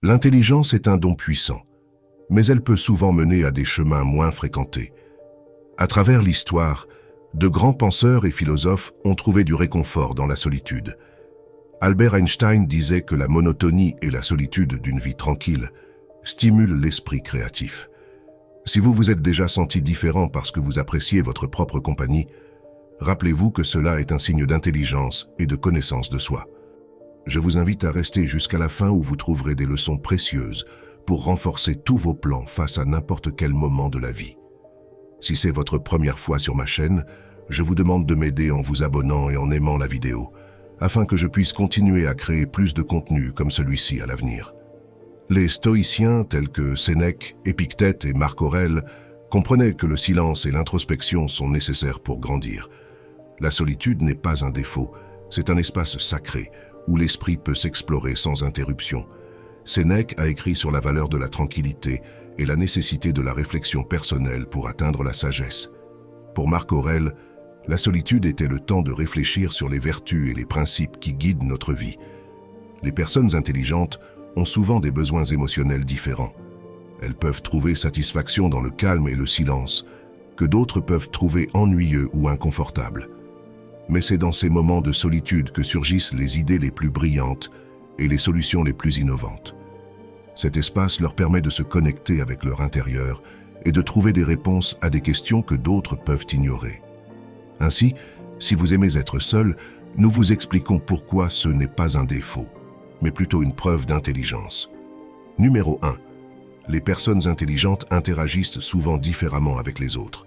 L'intelligence est un don puissant, mais elle peut souvent mener à des chemins moins fréquentés. À travers l'histoire, de grands penseurs et philosophes ont trouvé du réconfort dans la solitude. Albert Einstein disait que la monotonie et la solitude d'une vie tranquille stimulent l'esprit créatif. Si vous vous êtes déjà senti différent parce que vous appréciez votre propre compagnie, rappelez-vous que cela est un signe d'intelligence et de connaissance de soi. Je vous invite à rester jusqu'à la fin où vous trouverez des leçons précieuses pour renforcer tous vos plans face à n'importe quel moment de la vie. Si c'est votre première fois sur ma chaîne, je vous demande de m'aider en vous abonnant et en aimant la vidéo, afin que je puisse continuer à créer plus de contenu comme celui-ci à l'avenir. Les stoïciens tels que Sénèque, Épictète et Marc Aurèle comprenaient que le silence et l'introspection sont nécessaires pour grandir. La solitude n'est pas un défaut, c'est un espace sacré où l'esprit peut s'explorer sans interruption. Sénèque a écrit sur la valeur de la tranquillité et la nécessité de la réflexion personnelle pour atteindre la sagesse. Pour Marc Aurèle, la solitude était le temps de réfléchir sur les vertus et les principes qui guident notre vie. Les personnes intelligentes ont souvent des besoins émotionnels différents. Elles peuvent trouver satisfaction dans le calme et le silence, que d'autres peuvent trouver ennuyeux ou inconfortables. Mais c'est dans ces moments de solitude que surgissent les idées les plus brillantes et les solutions les plus innovantes. Cet espace leur permet de se connecter avec leur intérieur et de trouver des réponses à des questions que d'autres peuvent ignorer. Ainsi, si vous aimez être seul, nous vous expliquons pourquoi ce n'est pas un défaut, mais plutôt une preuve d'intelligence. Numéro 1. Les personnes intelligentes interagissent souvent différemment avec les autres.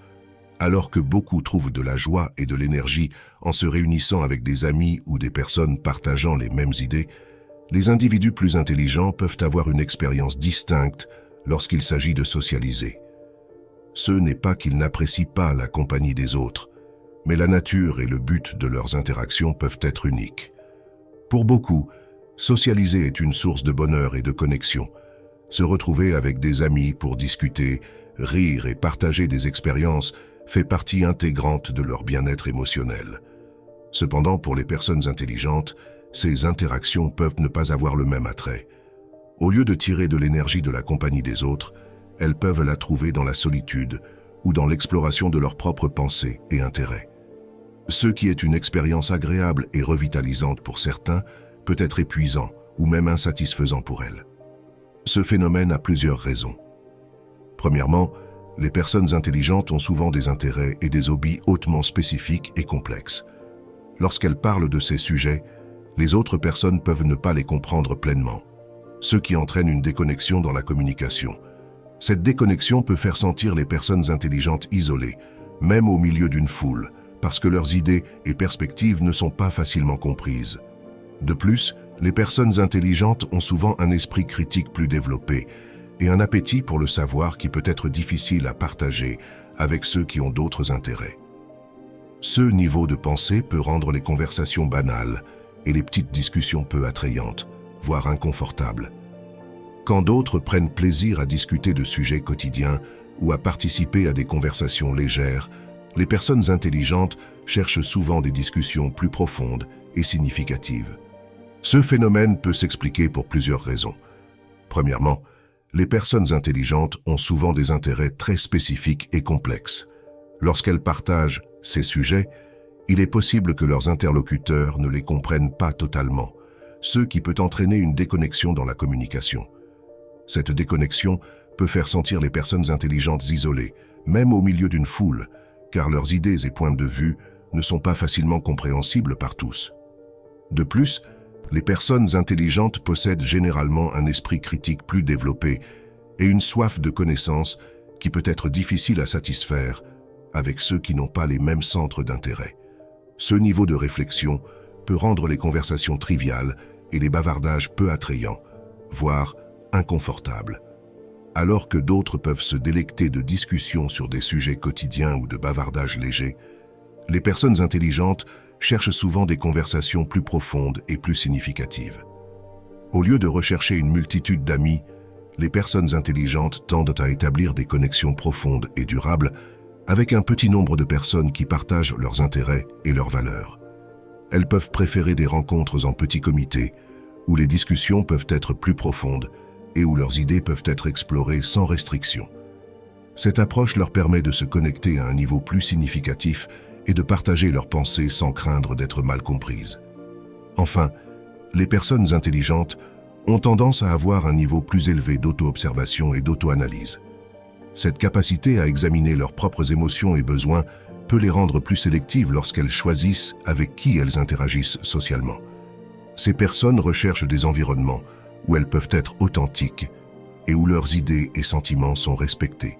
Alors que beaucoup trouvent de la joie et de l'énergie en se réunissant avec des amis ou des personnes partageant les mêmes idées, les individus plus intelligents peuvent avoir une expérience distincte lorsqu'il s'agit de socialiser. Ce n'est pas qu'ils n'apprécient pas la compagnie des autres, mais la nature et le but de leurs interactions peuvent être uniques. Pour beaucoup, socialiser est une source de bonheur et de connexion. Se retrouver avec des amis pour discuter, rire et partager des expériences fait partie intégrante de leur bien-être émotionnel. Cependant, pour les personnes intelligentes, ces interactions peuvent ne pas avoir le même attrait. Au lieu de tirer de l'énergie de la compagnie des autres, elles peuvent la trouver dans la solitude ou dans l'exploration de leurs propres pensées et intérêts. Ce qui est une expérience agréable et revitalisante pour certains peut être épuisant ou même insatisfaisant pour elles. Ce phénomène a plusieurs raisons. Premièrement, les personnes intelligentes ont souvent des intérêts et des hobbies hautement spécifiques et complexes. Lorsqu'elles parlent de ces sujets, les autres personnes peuvent ne pas les comprendre pleinement, ce qui entraîne une déconnexion dans la communication. Cette déconnexion peut faire sentir les personnes intelligentes isolées, même au milieu d'une foule, parce que leurs idées et perspectives ne sont pas facilement comprises. De plus, les personnes intelligentes ont souvent un esprit critique plus développé et un appétit pour le savoir qui peut être difficile à partager avec ceux qui ont d'autres intérêts. Ce niveau de pensée peut rendre les conversations banales et les petites discussions peu attrayantes, voire inconfortables. Quand d'autres prennent plaisir à discuter de sujets quotidiens ou à participer à des conversations légères, les personnes intelligentes cherchent souvent des discussions plus profondes et significatives. Ce phénomène peut s'expliquer pour plusieurs raisons. Premièrement, les personnes intelligentes ont souvent des intérêts très spécifiques et complexes. Lorsqu'elles partagent ces sujets, il est possible que leurs interlocuteurs ne les comprennent pas totalement, ce qui peut entraîner une déconnexion dans la communication. Cette déconnexion peut faire sentir les personnes intelligentes isolées, même au milieu d'une foule, car leurs idées et points de vue ne sont pas facilement compréhensibles par tous. De plus, les personnes intelligentes possèdent généralement un esprit critique plus développé et une soif de connaissance qui peut être difficile à satisfaire avec ceux qui n'ont pas les mêmes centres d'intérêt. Ce niveau de réflexion peut rendre les conversations triviales et les bavardages peu attrayants, voire inconfortables. Alors que d'autres peuvent se délecter de discussions sur des sujets quotidiens ou de bavardages légers, les personnes intelligentes cherchent souvent des conversations plus profondes et plus significatives. Au lieu de rechercher une multitude d'amis, les personnes intelligentes tendent à établir des connexions profondes et durables avec un petit nombre de personnes qui partagent leurs intérêts et leurs valeurs. Elles peuvent préférer des rencontres en petits comités, où les discussions peuvent être plus profondes et où leurs idées peuvent être explorées sans restriction. Cette approche leur permet de se connecter à un niveau plus significatif et de partager leurs pensées sans craindre d'être mal comprises. Enfin, les personnes intelligentes ont tendance à avoir un niveau plus élevé d'auto-observation et d'auto-analyse. Cette capacité à examiner leurs propres émotions et besoins peut les rendre plus sélectives lorsqu'elles choisissent avec qui elles interagissent socialement. Ces personnes recherchent des environnements où elles peuvent être authentiques et où leurs idées et sentiments sont respectés.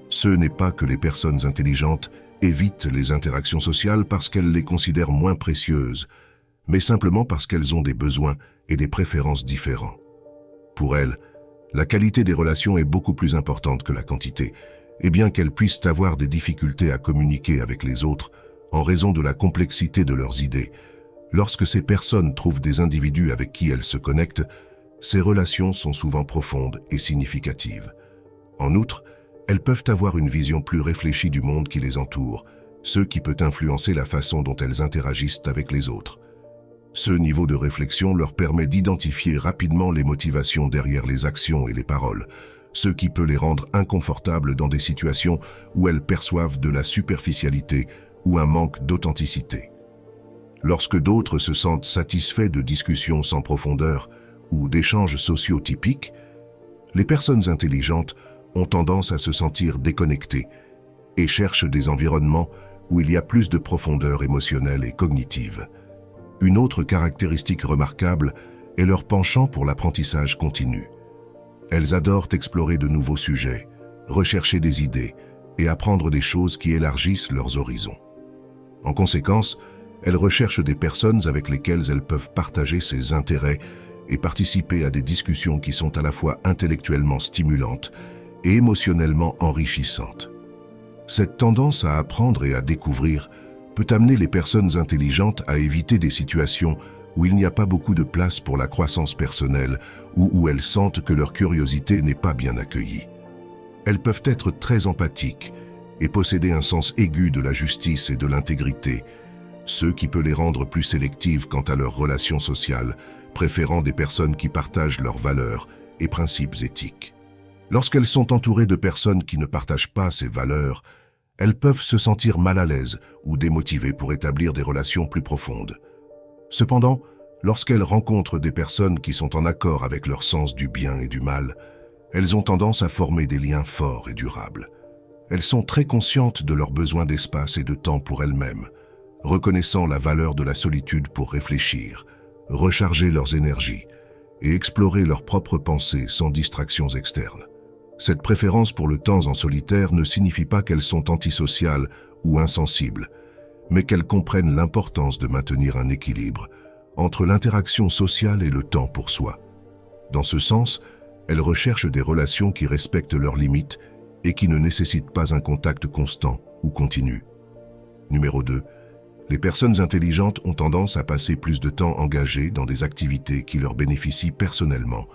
Ce n'est pas que les personnes intelligentes évitent les interactions sociales parce qu'elles les considèrent moins précieuses, mais simplement parce qu'elles ont des besoins et des préférences différents. Pour elles, la qualité des relations est beaucoup plus importante que la quantité, et bien qu'elles puissent avoir des difficultés à communiquer avec les autres en raison de la complexité de leurs idées, lorsque ces personnes trouvent des individus avec qui elles se connectent, ces relations sont souvent profondes et significatives. En outre, elles peuvent avoir une vision plus réfléchie du monde qui les entoure, ce qui peut influencer la façon dont elles interagissent avec les autres. Ce niveau de réflexion leur permet d'identifier rapidement les motivations derrière les actions et les paroles, ce qui peut les rendre inconfortables dans des situations où elles perçoivent de la superficialité ou un manque d'authenticité. Lorsque d'autres se sentent satisfaits de discussions sans profondeur ou d'échanges sociaux typiques, les personnes intelligentes ont tendance à se sentir déconnectées et cherchent des environnements où il y a plus de profondeur émotionnelle et cognitive. Une autre caractéristique remarquable est leur penchant pour l'apprentissage continu. Elles adorent explorer de nouveaux sujets, rechercher des idées et apprendre des choses qui élargissent leurs horizons. En conséquence, elles recherchent des personnes avec lesquelles elles peuvent partager ces intérêts et participer à des discussions qui sont à la fois intellectuellement stimulantes et émotionnellement enrichissantes. Cette tendance à apprendre et à découvrir peut amener les personnes intelligentes à éviter des situations où il n'y a pas beaucoup de place pour la croissance personnelle ou où elles sentent que leur curiosité n'est pas bien accueillie. Elles peuvent être très empathiques et posséder un sens aigu de la justice et de l'intégrité, ce qui peut les rendre plus sélectives quant à leurs relations sociales, préférant des personnes qui partagent leurs valeurs et principes éthiques. Lorsqu'elles sont entourées de personnes qui ne partagent pas ces valeurs, elles peuvent se sentir mal à l'aise ou démotivées pour établir des relations plus profondes. Cependant, lorsqu'elles rencontrent des personnes qui sont en accord avec leur sens du bien et du mal, elles ont tendance à former des liens forts et durables. Elles sont très conscientes de leurs besoins d'espace et de temps pour elles-mêmes, reconnaissant la valeur de la solitude pour réfléchir, recharger leurs énergies et explorer leurs propres pensées sans distractions externes. Cette préférence pour le temps en solitaire ne signifie pas qu'elles sont antisociales ou insensibles, mais qu'elles comprennent l'importance de maintenir un équilibre entre l'interaction sociale et le temps pour soi. Dans ce sens, elles recherchent des relations qui respectent leurs limites et qui ne nécessitent pas un contact constant ou continu. Numéro 2. Les personnes intelligentes ont tendance à passer plus de temps engagées dans des activités qui leur bénéficient personnellement,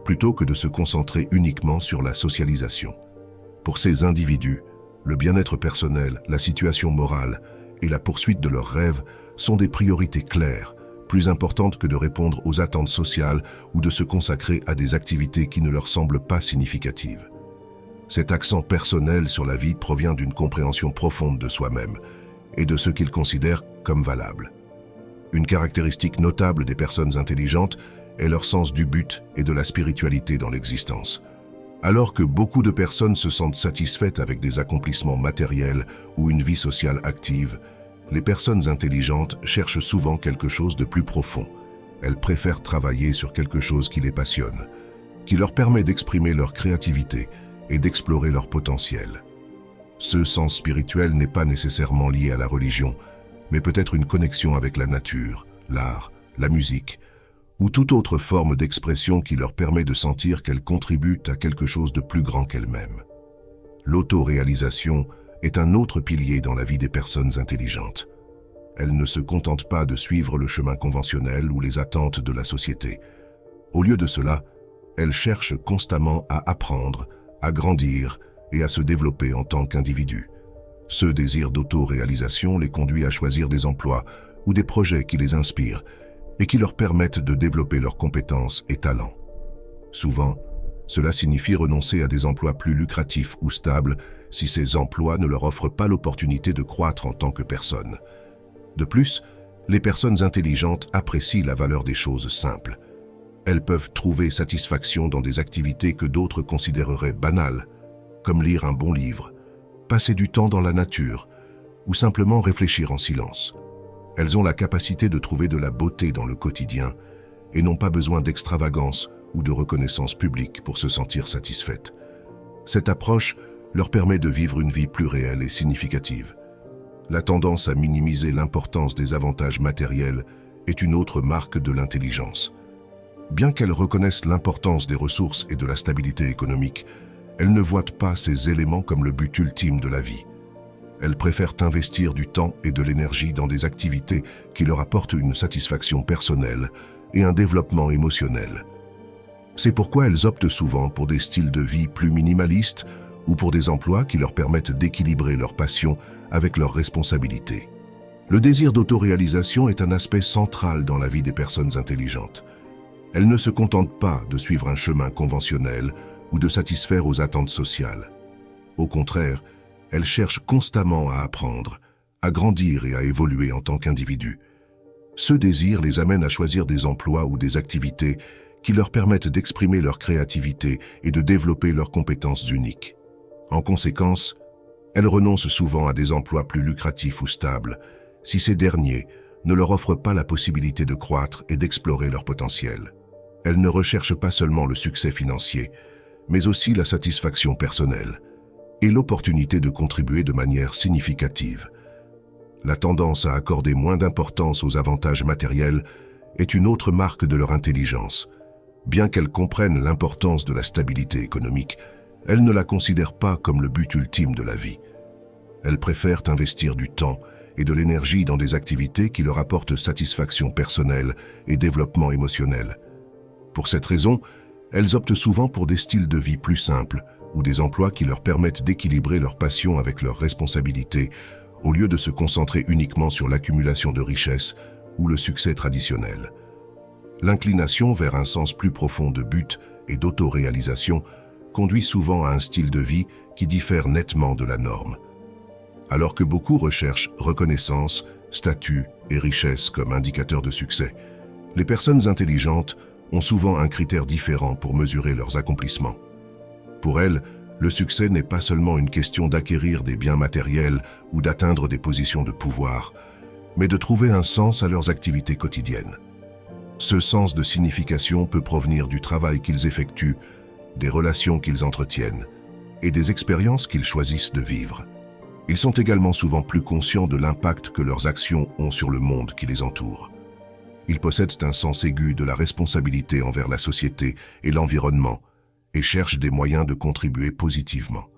plutôt que de se concentrer uniquement sur la socialisation. Pour ces individus, le bien-être personnel, la situation morale et la poursuite de leurs rêves sont des priorités claires, plus importantes que de répondre aux attentes sociales ou de se consacrer à des activités qui ne leur semblent pas significatives. Cet accent personnel sur la vie provient d'une compréhension profonde de soi-même et de ce qu'ils considèrent comme valable. Une caractéristique notable des personnes intelligentes est leur sens du but et de la spiritualité dans l'existence. Alors que beaucoup de personnes se sentent satisfaites avec des accomplissements matériels ou une vie sociale active, les personnes intelligentes cherchent souvent quelque chose de plus profond. Elles préfèrent travailler sur quelque chose qui les passionne, qui leur permet d'exprimer leur créativité et d'explorer leur potentiel. Ce sens spirituel n'est pas nécessairement lié à la religion, mais peut être une connexion avec la nature, l'art, la musique, ou toute autre forme d'expression qui leur permet de sentir qu'elles contribuent à quelque chose de plus grand qu'elles-mêmes. L'autoréalisation est un autre pilier dans la vie des personnes intelligentes. Elles ne se contentent pas de suivre le chemin conventionnel ou les attentes de la société. Au lieu de cela, elles cherchent constamment à apprendre, à grandir et à se développer en tant qu'individus. Ce désir d'autoréalisation les conduit à choisir des emplois ou des projets qui les inspirent et qui leur permettent de développer leurs compétences et talents. Souvent, Cela signifie renoncer à des emplois plus lucratifs ou stables si ces emplois ne leur offrent pas l'opportunité de croître en tant que personne. De plus, les personnes intelligentes apprécient la valeur des choses simples. Elles peuvent trouver satisfaction dans des activités que d'autres considéreraient banales, comme lire un bon livre, passer du temps dans la nature ou simplement réfléchir en silence. Elles ont la capacité de trouver de la beauté dans le quotidien et n'ont pas besoin d'extravagance ou de reconnaissance publique pour se sentir satisfaites. Cette approche leur permet de vivre une vie plus réelle et significative. La tendance à minimiser l'importance des avantages matériels est une autre marque de l'intelligence. Bien qu'elles reconnaissent l'importance des ressources et de la stabilité économique, elles ne voient pas ces éléments comme le but ultime de la vie. Elles préfèrent investir du temps et de l'énergie dans des activités qui leur apportent une satisfaction personnelle et un développement émotionnel. C'est pourquoi elles optent souvent pour des styles de vie plus minimalistes ou pour des emplois qui leur permettent d'équilibrer leur passion avec leurs responsabilités. Le désir d'autoréalisation est un aspect central dans la vie des personnes intelligentes. Elles ne se contentent pas de suivre un chemin conventionnel ou de satisfaire aux attentes sociales. Au contraire, elles cherchent constamment à apprendre, à grandir et à évoluer en tant qu'individus. Ce désir les amène à choisir des emplois ou des activités qui leur permettent d'exprimer leur créativité et de développer leurs compétences uniques. En conséquence, elles renoncent souvent à des emplois plus lucratifs ou stables, si ces derniers ne leur offrent pas la possibilité de croître et d'explorer leur potentiel. Elles ne recherchent pas seulement le succès financier, mais aussi la satisfaction personnelle et l'opportunité de contribuer de manière significative. La tendance à accorder moins d'importance aux avantages matériels est une autre marque de leur intelligence. Bien qu'elles comprennent l'importance de la stabilité économique, elles ne la considèrent pas comme le but ultime de la vie. Elles préfèrent investir du temps et de l'énergie dans des activités qui leur apportent satisfaction personnelle et développement émotionnel. Pour cette raison, elles optent souvent pour des styles de vie plus simples ou des emplois qui leur permettent d'équilibrer leur passion avec leurs responsabilités au lieu de se concentrer uniquement sur l'accumulation de richesses ou le succès traditionnel. L'inclination vers un sens plus profond de but et d'autoréalisation conduit souvent à un style de vie qui diffère nettement de la norme. Alors que beaucoup recherchent reconnaissance, statut et richesse comme indicateurs de succès, les personnes intelligentes ont souvent un critère différent pour mesurer leurs accomplissements. Pour elles, le succès n'est pas seulement une question d'acquérir des biens matériels ou d'atteindre des positions de pouvoir, mais de trouver un sens à leurs activités quotidiennes. Ce sens de signification peut provenir du travail qu'ils effectuent, des relations qu'ils entretiennent et des expériences qu'ils choisissent de vivre. Ils sont également souvent plus conscients de l'impact que leurs actions ont sur le monde qui les entoure. Ils possèdent un sens aigu de la responsabilité envers la société et l'environnement et cherchent des moyens de contribuer positivement.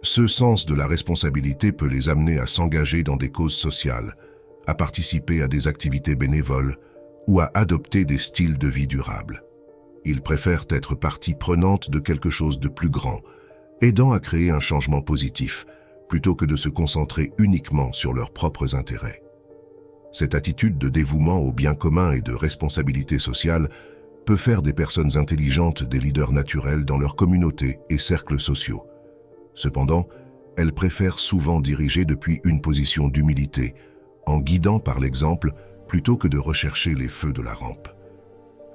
Ce sens de la responsabilité peut les amener à s'engager dans des causes sociales, à participer à des activités bénévoles ou à adopter des styles de vie durables. Ils préfèrent être partie prenante de quelque chose de plus grand, aidant à créer un changement positif, plutôt que de se concentrer uniquement sur leurs propres intérêts. Cette attitude de dévouement au bien commun et de responsabilité sociale peut faire des personnes intelligentes des leaders naturels dans leur communauté et cercles sociaux. Cependant, elles préfèrent souvent diriger depuis une position d'humilité, en guidant par l'exemple plutôt que de rechercher les feux de la rampe.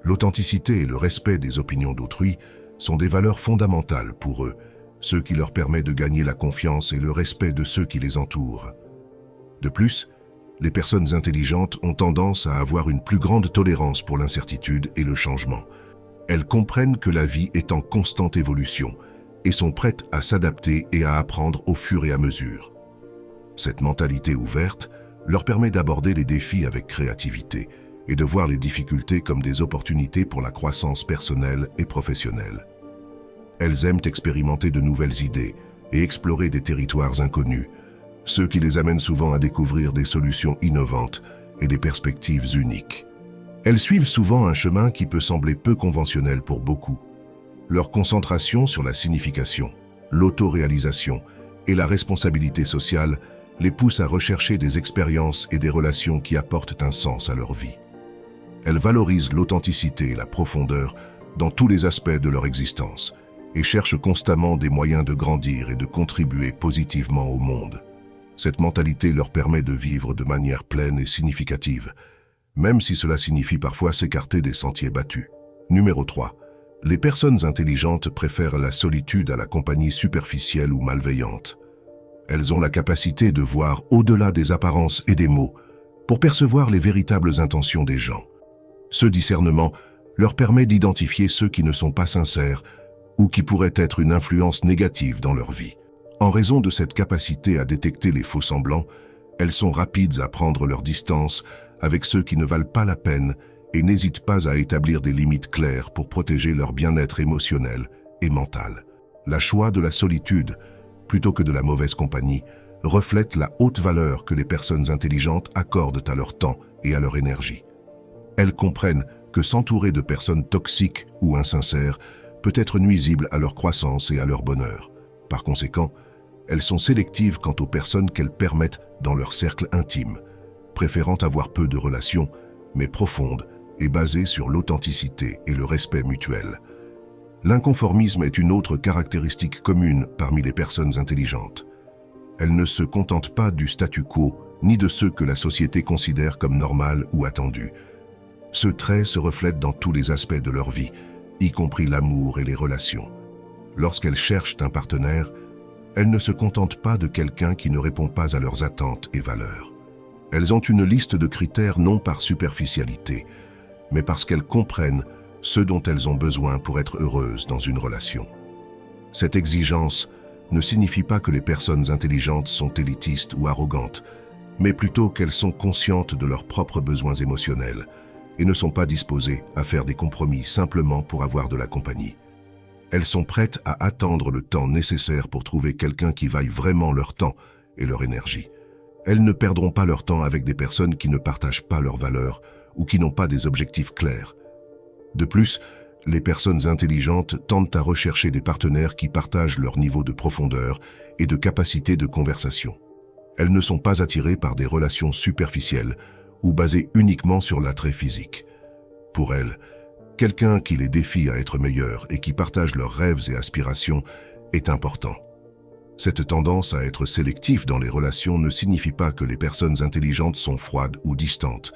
L'authenticité et le respect des opinions d'autrui sont des valeurs fondamentales pour eux, ce qui leur permet de gagner la confiance et le respect de ceux qui les entourent. De plus, les personnes intelligentes ont tendance à avoir une plus grande tolérance pour l'incertitude et le changement. Elles comprennent que la vie est en constante évolution et sont prêtes à s'adapter et à apprendre au fur et à mesure. Cette mentalité ouverte leur permet d'aborder les défis avec créativité et de voir les difficultés comme des opportunités pour la croissance personnelle et professionnelle. Elles aiment expérimenter de nouvelles idées et explorer des territoires inconnus, ce qui les amène souvent à découvrir des solutions innovantes et des perspectives uniques. Elles suivent souvent un chemin qui peut sembler peu conventionnel pour beaucoup. Leur concentration sur la signification, l'autoréalisation et la responsabilité sociale les pousse à rechercher des expériences et des relations qui apportent un sens à leur vie. Elles valorisent l'authenticité et la profondeur dans tous les aspects de leur existence et cherchent constamment des moyens de grandir et de contribuer positivement au monde. Cette mentalité leur permet de vivre de manière pleine et significative, même si cela signifie parfois s'écarter des sentiers battus. Numéro 3. Les personnes intelligentes préfèrent la solitude à la compagnie superficielle ou malveillante. Elles ont la capacité de voir au-delà des apparences et des mots pour percevoir les véritables intentions des gens. Ce discernement leur permet d'identifier ceux qui ne sont pas sincères ou qui pourraient être une influence négative dans leur vie. En raison de cette capacité à détecter les faux-semblants, elles sont rapides à prendre leur distance avec ceux qui ne valent pas la peine et n'hésitent pas à établir des limites claires pour protéger leur bien-être émotionnel et mental. La choix de la solitude, plutôt que de la mauvaise compagnie, reflète la haute valeur que les personnes intelligentes accordent à leur temps et à leur énergie. Elles comprennent que s'entourer de personnes toxiques ou insincères peut être nuisible à leur croissance et à leur bonheur. Par conséquent, elles sont sélectives quant aux personnes qu'elles permettent dans leur cercle intime, préférant avoir peu de relations, mais profondes et basées sur l'authenticité et le respect mutuel. L'inconformisme est une autre caractéristique commune parmi les personnes intelligentes. Elles ne se contentent pas du statu quo, ni de ceux que la société considère comme normal ou attendu. Ce trait se reflète dans tous les aspects de leur vie, y compris l'amour et les relations. Lorsqu'elles cherchent un partenaire, elles ne se contentent pas de quelqu'un qui ne répond pas à leurs attentes et valeurs. Elles ont une liste de critères non par superficialité, mais parce qu'elles comprennent ce dont elles ont besoin pour être heureuses dans une relation. Cette exigence ne signifie pas que les personnes intelligentes sont élitistes ou arrogantes, mais plutôt qu'elles sont conscientes de leurs propres besoins émotionnels et ne sont pas disposées à faire des compromis simplement pour avoir de la compagnie. Elles sont prêtes à attendre le temps nécessaire pour trouver quelqu'un qui vaille vraiment leur temps et leur énergie. Elles ne perdront pas leur temps avec des personnes qui ne partagent pas leurs valeurs ou qui n'ont pas des objectifs clairs. De plus, les personnes intelligentes tendent à rechercher des partenaires qui partagent leur niveau de profondeur et de capacité de conversation. Elles ne sont pas attirées par des relations superficielles ou basées uniquement sur l'attrait physique. Pour elles, quelqu'un qui les défie à être meilleurs et qui partage leurs rêves et aspirations est important. Cette tendance à être sélectif dans les relations ne signifie pas que les personnes intelligentes sont froides ou distantes,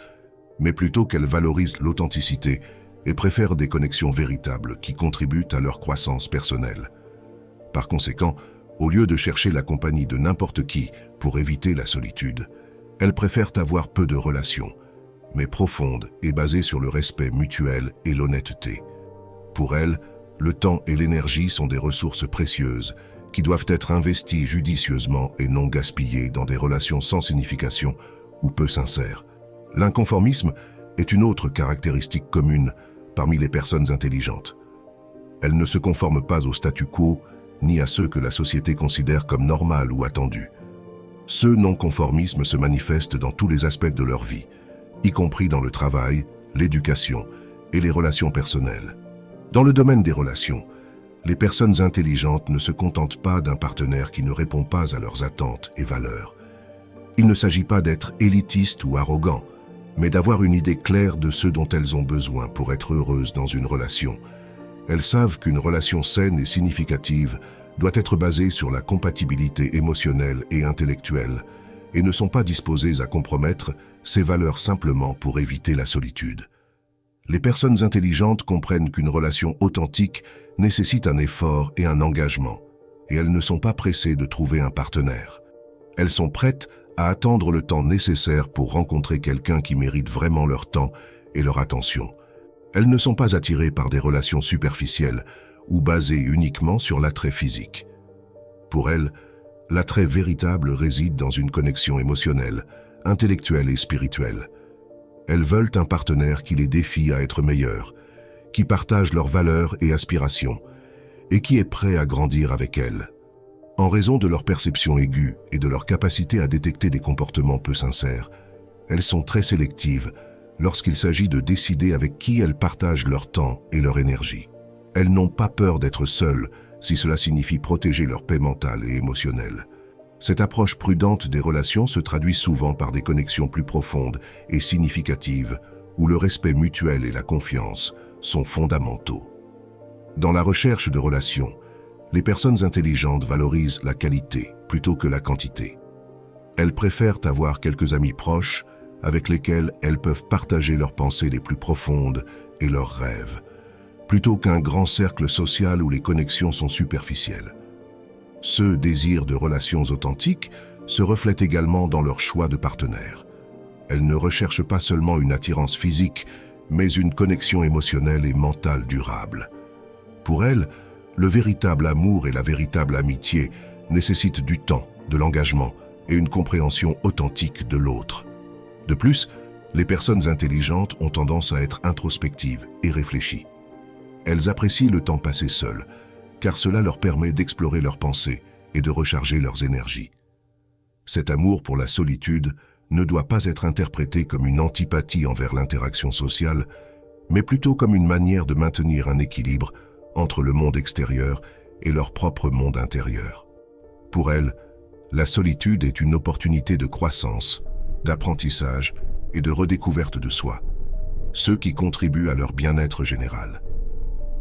mais plutôt qu'elles valorisent l'authenticité et préfèrent des connexions véritables qui contribuent à leur croissance personnelle. Par conséquent, au lieu de chercher la compagnie de n'importe qui pour éviter la solitude, elles préfèrent avoir peu de relations, mais profondes et basées sur le respect mutuel et l'honnêteté. Pour elles, le temps et l'énergie sont des ressources précieuses qui doivent être investies judicieusement et non gaspillées dans des relations sans signification ou peu sincères. L'inconformisme est une autre caractéristique commune parmi les personnes intelligentes. Elles ne se conforment pas au statu quo ni à ceux que la société considère comme normal ou attendus. Ce non-conformisme se manifeste dans tous les aspects de leur vie, y compris dans le travail, l'éducation et les relations personnelles. Dans le domaine des relations, les personnes intelligentes ne se contentent pas d'un partenaire qui ne répond pas à leurs attentes et valeurs. Il ne s'agit pas d'être élitiste ou arrogant, mais d'avoir une idée claire de ce dont elles ont besoin pour être heureuses dans une relation. Elles savent qu'une relation saine et significative doit être basée sur la compatibilité émotionnelle et intellectuelle et ne sont pas disposées à compromettre ces valeurs simplement pour éviter la solitude. Les personnes intelligentes comprennent qu'une relation authentique nécessite un effort et un engagement, et elles ne sont pas pressées de trouver un partenaire. Elles sont prêtes à attendre le temps nécessaire pour rencontrer quelqu'un qui mérite vraiment leur temps et leur attention. Elles ne sont pas attirées par des relations superficielles ou basées uniquement sur l'attrait physique. Pour elles, l'attrait véritable réside dans une connexion émotionnelle, intellectuelle et spirituelle. Elles veulent un partenaire qui les défie à être meilleurs, qui partage leurs valeurs et aspirations, et qui est prêt à grandir avec elles. En raison de leur perception aiguë et de leur capacité à détecter des comportements peu sincères, elles sont très sélectives lorsqu'il s'agit de décider avec qui elles partagent leur temps et leur énergie. Elles n'ont pas peur d'être seules si cela signifie protéger leur paix mentale et émotionnelle. Cette approche prudente des relations se traduit souvent par des connexions plus profondes et significatives où le respect mutuel et la confiance sont fondamentaux. Dans la recherche de relations, les personnes intelligentes valorisent la qualité plutôt que la quantité. Elles préfèrent avoir quelques amis proches avec lesquels elles peuvent partager leurs pensées les plus profondes et leurs rêves, plutôt qu'un grand cercle social où les connexions sont superficielles. Ce désir de relations authentiques se reflète également dans leur choix de partenaire. Elles ne recherchent pas seulement une attirance physique, mais une connexion émotionnelle et mentale durable. Pour elles, le véritable amour et la véritable amitié nécessitent du temps, de l'engagement et une compréhension authentique de l'autre. De plus, les personnes intelligentes ont tendance à être introspectives et réfléchies. Elles apprécient le temps passé seules, car cela leur permet d'explorer leurs pensées et de recharger leurs énergies. Cet amour pour la solitude ne doit pas être interprété comme une antipathie envers l'interaction sociale, mais plutôt comme une manière de maintenir un équilibre entre le monde extérieur et leur propre monde intérieur. Pour elles, la solitude est une opportunité de croissance, d'apprentissage et de redécouverte de soi, ce qui contribue à leur bien-être général.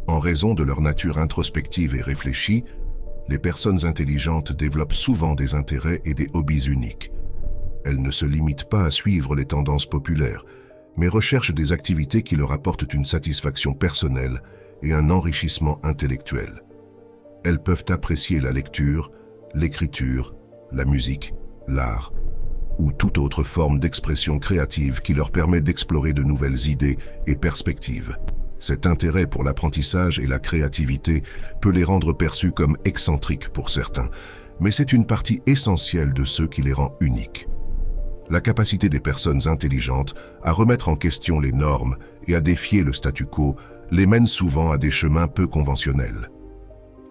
En raison de leur nature introspective et réfléchie, les personnes intelligentes développent souvent des intérêts et des hobbies uniques. Elles ne se limitent pas à suivre les tendances populaires, mais recherchent des activités qui leur apportent une satisfaction personnelle et un enrichissement intellectuel. Elles peuvent apprécier la lecture, l'écriture, la musique, l'art ou toute autre forme d'expression créative qui leur permet d'explorer de nouvelles idées et perspectives. Cet intérêt pour l'apprentissage et la créativité peut les rendre perçus comme excentriques pour certains, mais c'est une partie essentielle de ce qui les rend uniques. La capacité des personnes intelligentes à remettre en question les normes et à défier le statu quo les mène souvent à des chemins peu conventionnels.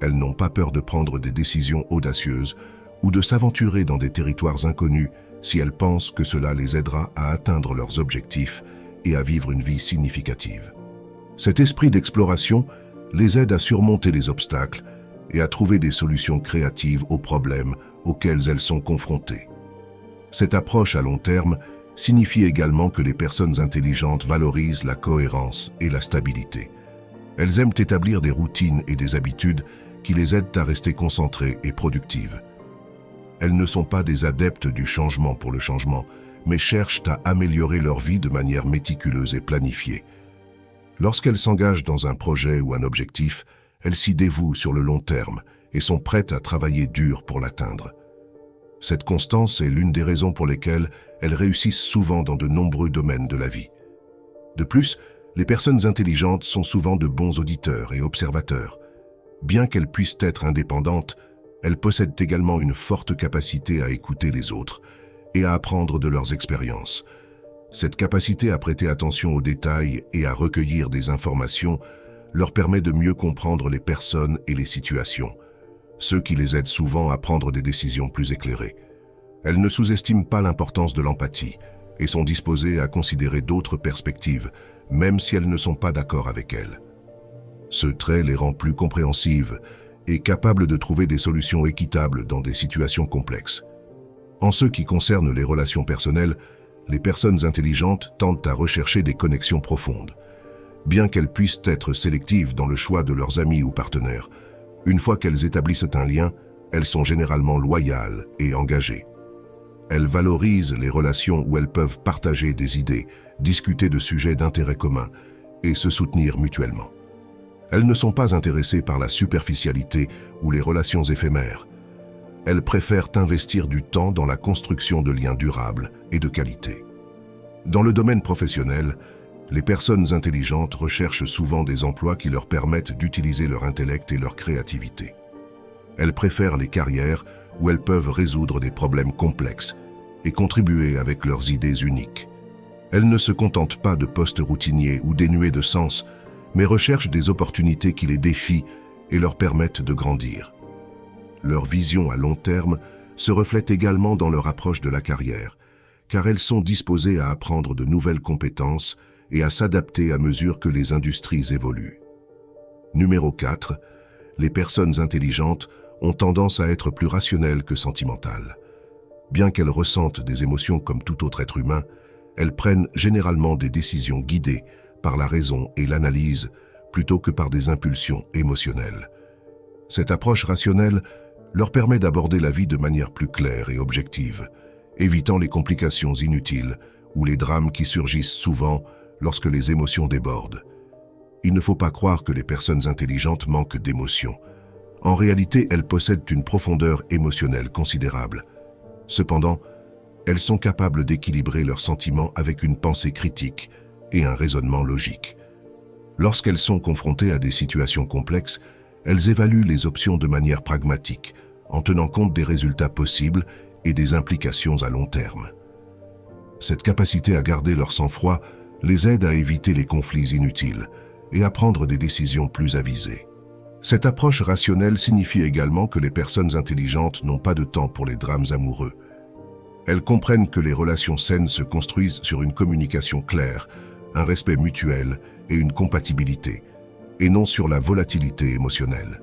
Elles n'ont pas peur de prendre des décisions audacieuses ou de s'aventurer dans des territoires inconnus si elles pensent que cela les aidera à atteindre leurs objectifs et à vivre une vie significative. Cet esprit d'exploration les aide à surmonter les obstacles et à trouver des solutions créatives aux problèmes auxquels elles sont confrontées. Cette approche à long terme signifie également que les personnes intelligentes valorisent la cohérence et la stabilité. Elles aiment établir des routines et des habitudes qui les aident à rester concentrées et productives. Elles ne sont pas des adeptes du changement pour le changement, mais cherchent à améliorer leur vie de manière méticuleuse et planifiée. Lorsqu'elles s'engagent dans un projet ou un objectif, elles s'y dévouent sur le long terme et sont prêtes à travailler dur pour l'atteindre. Cette constance est l'une des raisons pour lesquelles elles réussissent souvent dans de nombreux domaines de la vie. De plus, les personnes intelligentes sont souvent de bons auditeurs et observateurs. Bien qu'elles puissent être indépendantes, elles possèdent également une forte capacité à écouter les autres et à apprendre de leurs expériences. Cette capacité à prêter attention aux détails et à recueillir des informations leur permet de mieux comprendre les personnes et les situations, ce qui les aide souvent à prendre des décisions plus éclairées. Elles ne sous-estiment pas l'importance de l'empathie et sont disposées à considérer d'autres perspectives, même si elles ne sont pas d'accord avec elles. Ce trait les rend plus compréhensives et capables de trouver des solutions équitables dans des situations complexes. En ce qui concerne les relations personnelles, les personnes intelligentes tendent à rechercher des connexions profondes. Bien qu'elles puissent être sélectives dans le choix de leurs amis ou partenaires, une fois qu'elles établissent un lien, elles sont généralement loyales et engagées. Elles valorisent les relations où elles peuvent partager des idées, discuter de sujets d'intérêt commun et se soutenir mutuellement. Elles ne sont pas intéressées par la superficialité ou les relations éphémères. Elles préfèrent investir du temps dans la construction de liens durables et de qualité. Dans le domaine professionnel, les personnes intelligentes recherchent souvent des emplois qui leur permettent d'utiliser leur intellect et leur créativité. Elles préfèrent les carrières où elles peuvent résoudre des problèmes complexes et contribuer avec leurs idées uniques. Elles ne se contentent pas de postes routiniers ou dénués de sens, mais recherchent des opportunités qui les défient et leur permettent de grandir. Leur vision à long terme se reflète également dans leur approche de la carrière, car elles sont disposées à apprendre de nouvelles compétences et à s'adapter à mesure que les industries évoluent. Numéro 4. Les personnes intelligentes ont tendance à être plus rationnelles que sentimentales. Bien qu'elles ressentent des émotions comme tout autre être humain, elles prennent généralement des décisions guidées par la raison et l'analyse plutôt que par des impulsions émotionnelles. Cette approche rationnelle leur permet d'aborder la vie de manière plus claire et objective, évitant les complications inutiles ou les drames qui surgissent souvent lorsque les émotions débordent. Il ne faut pas croire que les personnes intelligentes manquent d'émotions. En réalité, elles possèdent une profondeur émotionnelle considérable. Cependant, elles sont capables d'équilibrer leurs sentiments avec une pensée critique et un raisonnement logique. Lorsqu'elles sont confrontées à des situations complexes, elles évaluent les options de manière pragmatique, en tenant compte des résultats possibles et des implications à long terme. Cette capacité à garder leur sang-froid les aide à éviter les conflits inutiles et à prendre des décisions plus avisées. Cette approche rationnelle signifie également que les personnes intelligentes n'ont pas de temps pour les drames amoureux. Elles comprennent que les relations saines se construisent sur une communication claire, un respect mutuel et une compatibilité, et non sur la volatilité émotionnelle.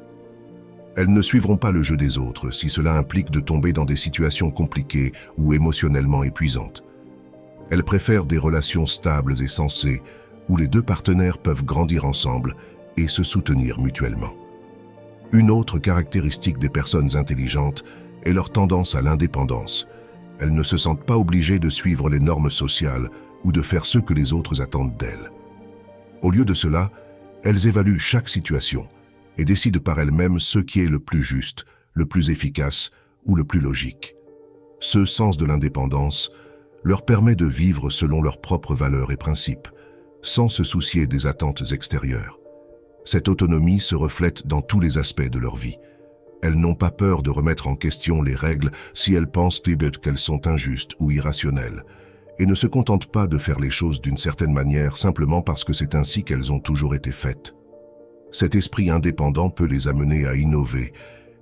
Elles ne suivront pas le jeu des autres si cela implique de tomber dans des situations compliquées ou émotionnellement épuisantes. Elles préfèrent des relations stables et sensées où les deux partenaires peuvent grandir ensemble et se soutenir mutuellement. Une autre caractéristique des personnes intelligentes est leur tendance à l'indépendance. Elles ne se sentent pas obligées de suivre les normes sociales ou de faire ce que les autres attendent d'elles. Au lieu de cela, elles évaluent chaque situation et décident par elles-mêmes ce qui est le plus juste, le plus efficace ou le plus logique. Ce sens de l'indépendance leur permet de vivre selon leurs propres valeurs et principes, sans se soucier des attentes extérieures. Cette autonomie se reflète dans tous les aspects de leur vie. Elles n'ont pas peur de remettre en question les règles si elles pensent qu'elles sont injustes ou irrationnelles, et ne se contentent pas de faire les choses d'une certaine manière simplement parce que c'est ainsi qu'elles ont toujours été faites. Cet esprit indépendant peut les amener à innover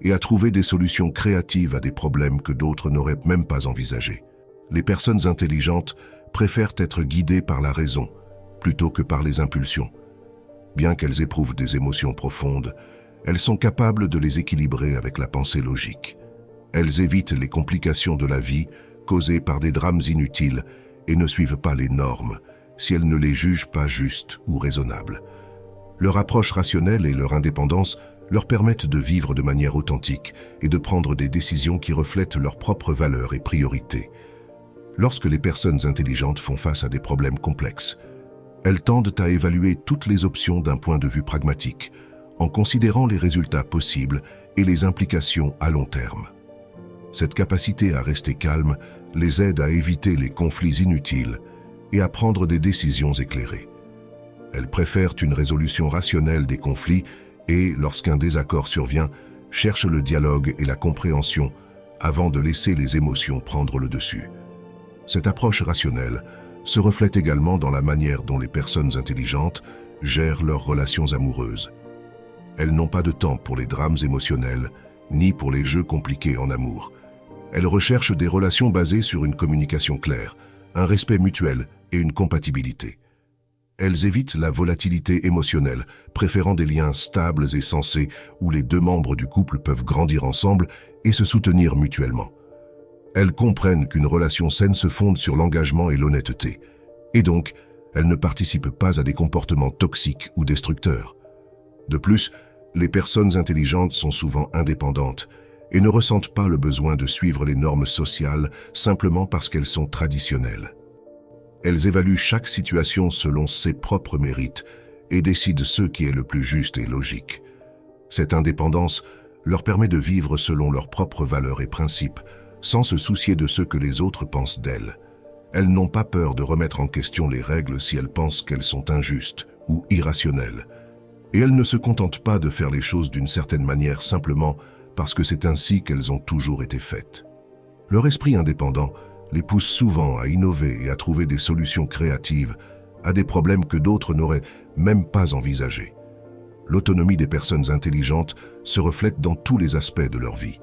et à trouver des solutions créatives à des problèmes que d'autres n'auraient même pas envisagés. Les personnes intelligentes préfèrent être guidées par la raison plutôt que par les impulsions. Bien qu'elles éprouvent des émotions profondes, elles sont capables de les équilibrer avec la pensée logique. Elles évitent les complications de la vie causées par des drames inutiles et ne suivent pas les normes si elles ne les jugent pas justes ou raisonnables. Leur approche rationnelle et leur indépendance leur permettent de vivre de manière authentique et de prendre des décisions qui reflètent leurs propres valeurs et priorités. Lorsque les personnes intelligentes font face à des problèmes complexes, elles tendent à évaluer toutes les options d'un point de vue pragmatique, en considérant les résultats possibles et les implications à long terme. Cette capacité à rester calme les aide à éviter les conflits inutiles et à prendre des décisions éclairées. Elles préfèrent une résolution rationnelle des conflits et, lorsqu'un désaccord survient, cherchent le dialogue et la compréhension avant de laisser les émotions prendre le dessus. Cette approche rationnelle se reflète également dans la manière dont les personnes intelligentes gèrent leurs relations amoureuses. Elles n'ont pas de temps pour les drames émotionnels, ni pour les jeux compliqués en amour. Elles recherchent des relations basées sur une communication claire, un respect mutuel et une compatibilité. Elles évitent la volatilité émotionnelle, préférant des liens stables et sensés où les deux membres du couple peuvent grandir ensemble et se soutenir mutuellement. Elles comprennent qu'une relation saine se fonde sur l'engagement et l'honnêteté, et donc elles ne participent pas à des comportements toxiques ou destructeurs. De plus, les personnes intelligentes sont souvent indépendantes et ne ressentent pas le besoin de suivre les normes sociales simplement parce qu'elles sont traditionnelles. Elles évaluent chaque situation selon ses propres mérites et décident ce qui est le plus juste et logique. Cette indépendance leur permet de vivre selon leurs propres valeurs et principes, sans se soucier de ce que les autres pensent d'elles. Elles n'ont pas peur de remettre en question les règles si elles pensent qu'elles sont injustes ou irrationnelles. Et elles ne se contentent pas de faire les choses d'une certaine manière simplement parce que c'est ainsi qu'elles ont toujours été faites. Leur esprit indépendant les pousse souvent à innover et à trouver des solutions créatives à des problèmes que d'autres n'auraient même pas envisagés. L'autonomie des personnes intelligentes se reflète dans tous les aspects de leur vie.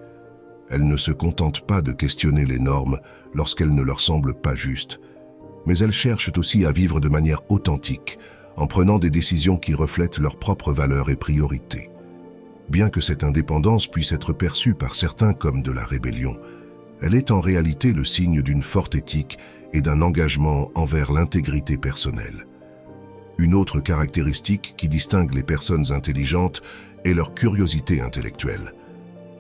Elles ne se contentent pas de questionner les normes lorsqu'elles ne leur semblent pas justes, mais elles cherchent aussi à vivre de manière authentique, en prenant des décisions qui reflètent leurs propres valeurs et priorités. Bien que cette indépendance puisse être perçue par certains comme de la rébellion, elle est en réalité le signe d'une forte éthique et d'un engagement envers l'intégrité personnelle. Une autre caractéristique qui distingue les personnes intelligentes est leur curiosité intellectuelle.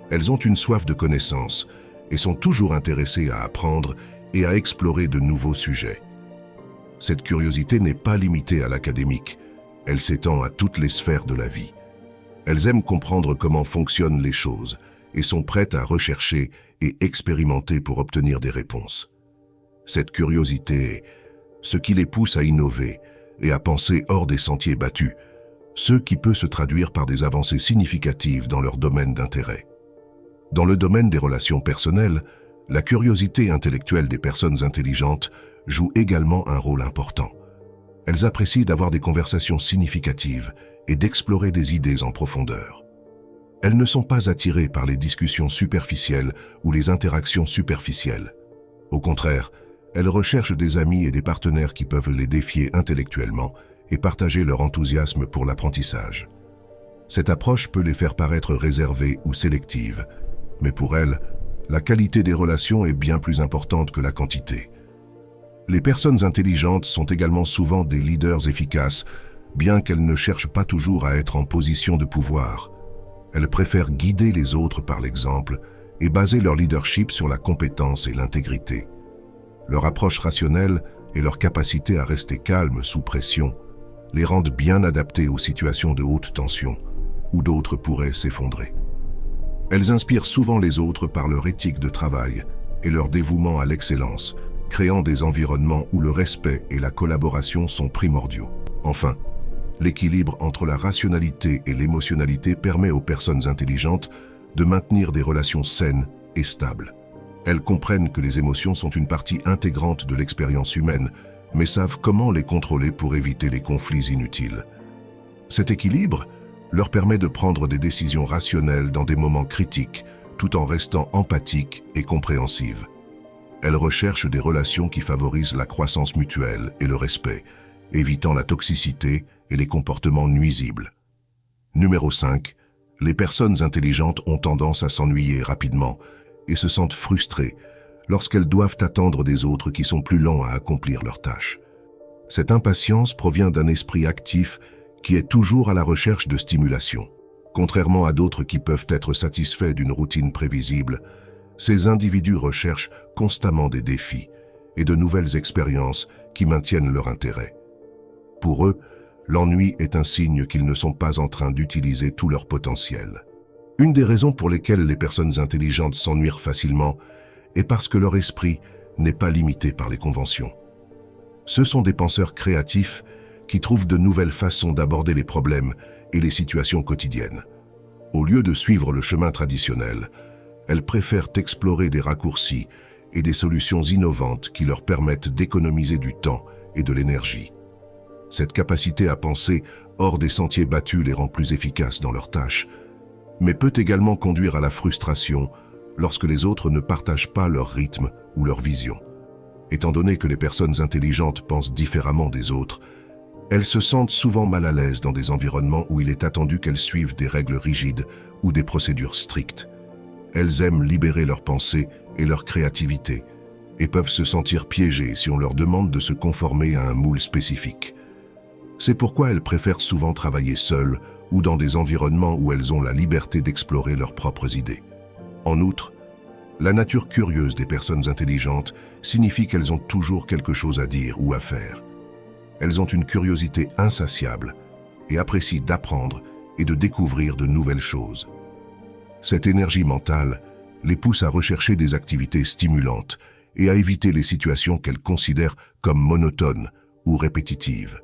Elles ont une soif de connaissance et sont toujours intéressées à apprendre et à explorer de nouveaux sujets. Cette curiosité n'est pas limitée à l'académique, elle s'étend à toutes les sphères de la vie. Elles aiment comprendre comment fonctionnent les choses et sont prêtes à rechercher et expérimenter pour obtenir des réponses. Cette curiosité est ce qui les pousse à innover et à penser hors des sentiers battus, ce qui peut se traduire par des avancées significatives dans leur domaine d'intérêt. Dans le domaine des relations personnelles, la curiosité intellectuelle des personnes intelligentes joue également un rôle important. Elles apprécient d'avoir des conversations significatives et d'explorer des idées en profondeur. Elles ne sont pas attirées par les discussions superficielles ou les interactions superficielles. Au contraire, elles recherchent des amis et des partenaires qui peuvent les défier intellectuellement et partager leur enthousiasme pour l'apprentissage. Cette approche peut les faire paraître réservées ou sélectives, mais pour elles, la qualité des relations est bien plus importante que la quantité. Les personnes intelligentes sont également souvent des leaders efficaces, bien qu'elles ne cherchent pas toujours à être en position de pouvoir. Elles préfèrent guider les autres par l'exemple et baser leur leadership sur la compétence et l'intégrité. Leur approche rationnelle et leur capacité à rester calme sous pression les rendent bien adaptées aux situations de haute tension, où d'autres pourraient s'effondrer. Elles inspirent souvent les autres par leur éthique de travail et leur dévouement à l'excellence, créant des environnements où le respect et la collaboration sont primordiaux. Enfin, l'équilibre entre la rationalité et l'émotionnalité permet aux personnes intelligentes de maintenir des relations saines et stables. Elles comprennent que les émotions sont une partie intégrante de l'expérience humaine, mais savent comment les contrôler pour éviter les conflits inutiles. Cet équilibre leur permet de prendre des décisions rationnelles dans des moments critiques, tout en restant empathiques et compréhensives. Elles recherchent des relations qui favorisent la croissance mutuelle et le respect, évitant la toxicité et les comportements nuisibles. Numéro 5. Les personnes intelligentes ont tendance à s'ennuyer rapidement et se sentent frustrées lorsqu'elles doivent attendre des autres qui sont plus lents à accomplir leurs tâches. Cette impatience provient d'un esprit actif qui est toujours à la recherche de stimulation. Contrairement à d'autres qui peuvent être satisfaits d'une routine prévisible, ces individus recherchent constamment des défis et de nouvelles expériences qui maintiennent leur intérêt. Pour eux, l'ennui est un signe qu'ils ne sont pas en train d'utiliser tout leur potentiel. Une des raisons pour lesquelles les personnes intelligentes s'ennuient facilement est parce que leur esprit n'est pas limité par les conventions. Ce sont des penseurs créatifs qui trouvent de nouvelles façons d'aborder les problèmes et les situations quotidiennes. Au lieu de suivre le chemin traditionnel, elles préfèrent explorer des raccourcis et des solutions innovantes qui leur permettent d'économiser du temps et de l'énergie. Cette capacité à penser hors des sentiers battus les rend plus efficaces dans leurs tâches, mais peut également conduire à la frustration lorsque les autres ne partagent pas leur rythme ou leur vision. Étant donné que les personnes intelligentes pensent différemment des autres, elles se sentent souvent mal à l'aise dans des environnements où il est attendu qu'elles suivent des règles rigides ou des procédures strictes. Elles aiment libérer leurs pensées et leur créativité et peuvent se sentir piégées si on leur demande de se conformer à un moule spécifique. C'est pourquoi elles préfèrent souvent travailler seules ou dans des environnements où elles ont la liberté d'explorer leurs propres idées. En outre, la nature curieuse des personnes intelligentes signifie qu'elles ont toujours quelque chose à dire ou à faire. Elles ont une curiosité insatiable et apprécient d'apprendre et de découvrir de nouvelles choses. Cette énergie mentale les pousse à rechercher des activités stimulantes et à éviter les situations qu'elles considèrent comme monotones ou répétitives.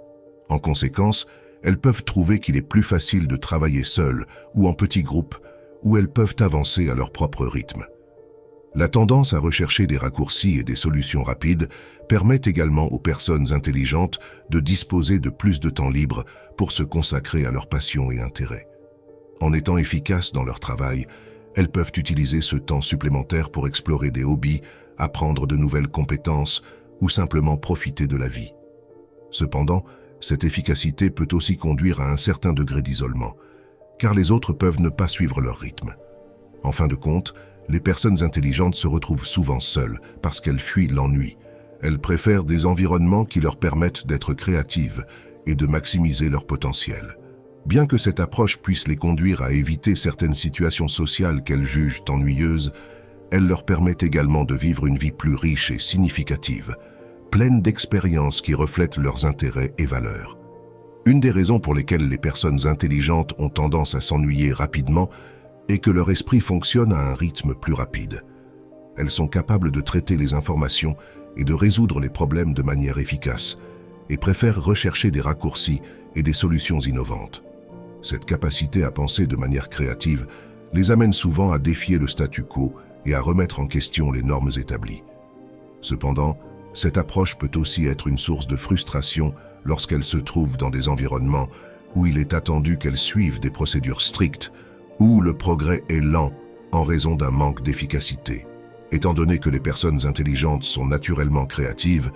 En conséquence, elles peuvent trouver qu'il est plus facile de travailler seules ou en petits groupes, où elles peuvent avancer à leur propre rythme. La tendance à rechercher des raccourcis et des solutions rapides permet également aux personnes intelligentes de disposer de plus de temps libre pour se consacrer à leurs passions et intérêts. En étant efficaces dans leur travail, elles peuvent utiliser ce temps supplémentaire pour explorer des hobbies, apprendre de nouvelles compétences ou simplement profiter de la vie. Cependant, cette efficacité peut aussi conduire à un certain degré d'isolement, car les autres peuvent ne pas suivre leur rythme. En fin de compte, les personnes intelligentes se retrouvent souvent seules parce qu'elles fuient l'ennui. Elles préfèrent des environnements qui leur permettent d'être créatives et de maximiser leur potentiel. Bien que cette approche puisse les conduire à éviter certaines situations sociales qu'elles jugent ennuyeuses, elle leur permet également de vivre une vie plus riche et significative, pleine d'expériences qui reflètent leurs intérêts et valeurs. Une des raisons pour lesquelles les personnes intelligentes ont tendance à s'ennuyer rapidement est que leur esprit fonctionne à un rythme plus rapide. Elles sont capables de traiter les informations et de résoudre les problèmes de manière efficace, et préfèrent rechercher des raccourcis et des solutions innovantes. Cette capacité à penser de manière créative les amène souvent à défier le statu quo et à remettre en question les normes établies. Cependant, cette approche peut aussi être une source de frustration lorsqu'elles se trouvent dans des environnements où il est attendu qu'elles suivent des procédures strictes, où le progrès est lent en raison d'un manque d'efficacité. Étant donné que les personnes intelligentes sont naturellement créatives,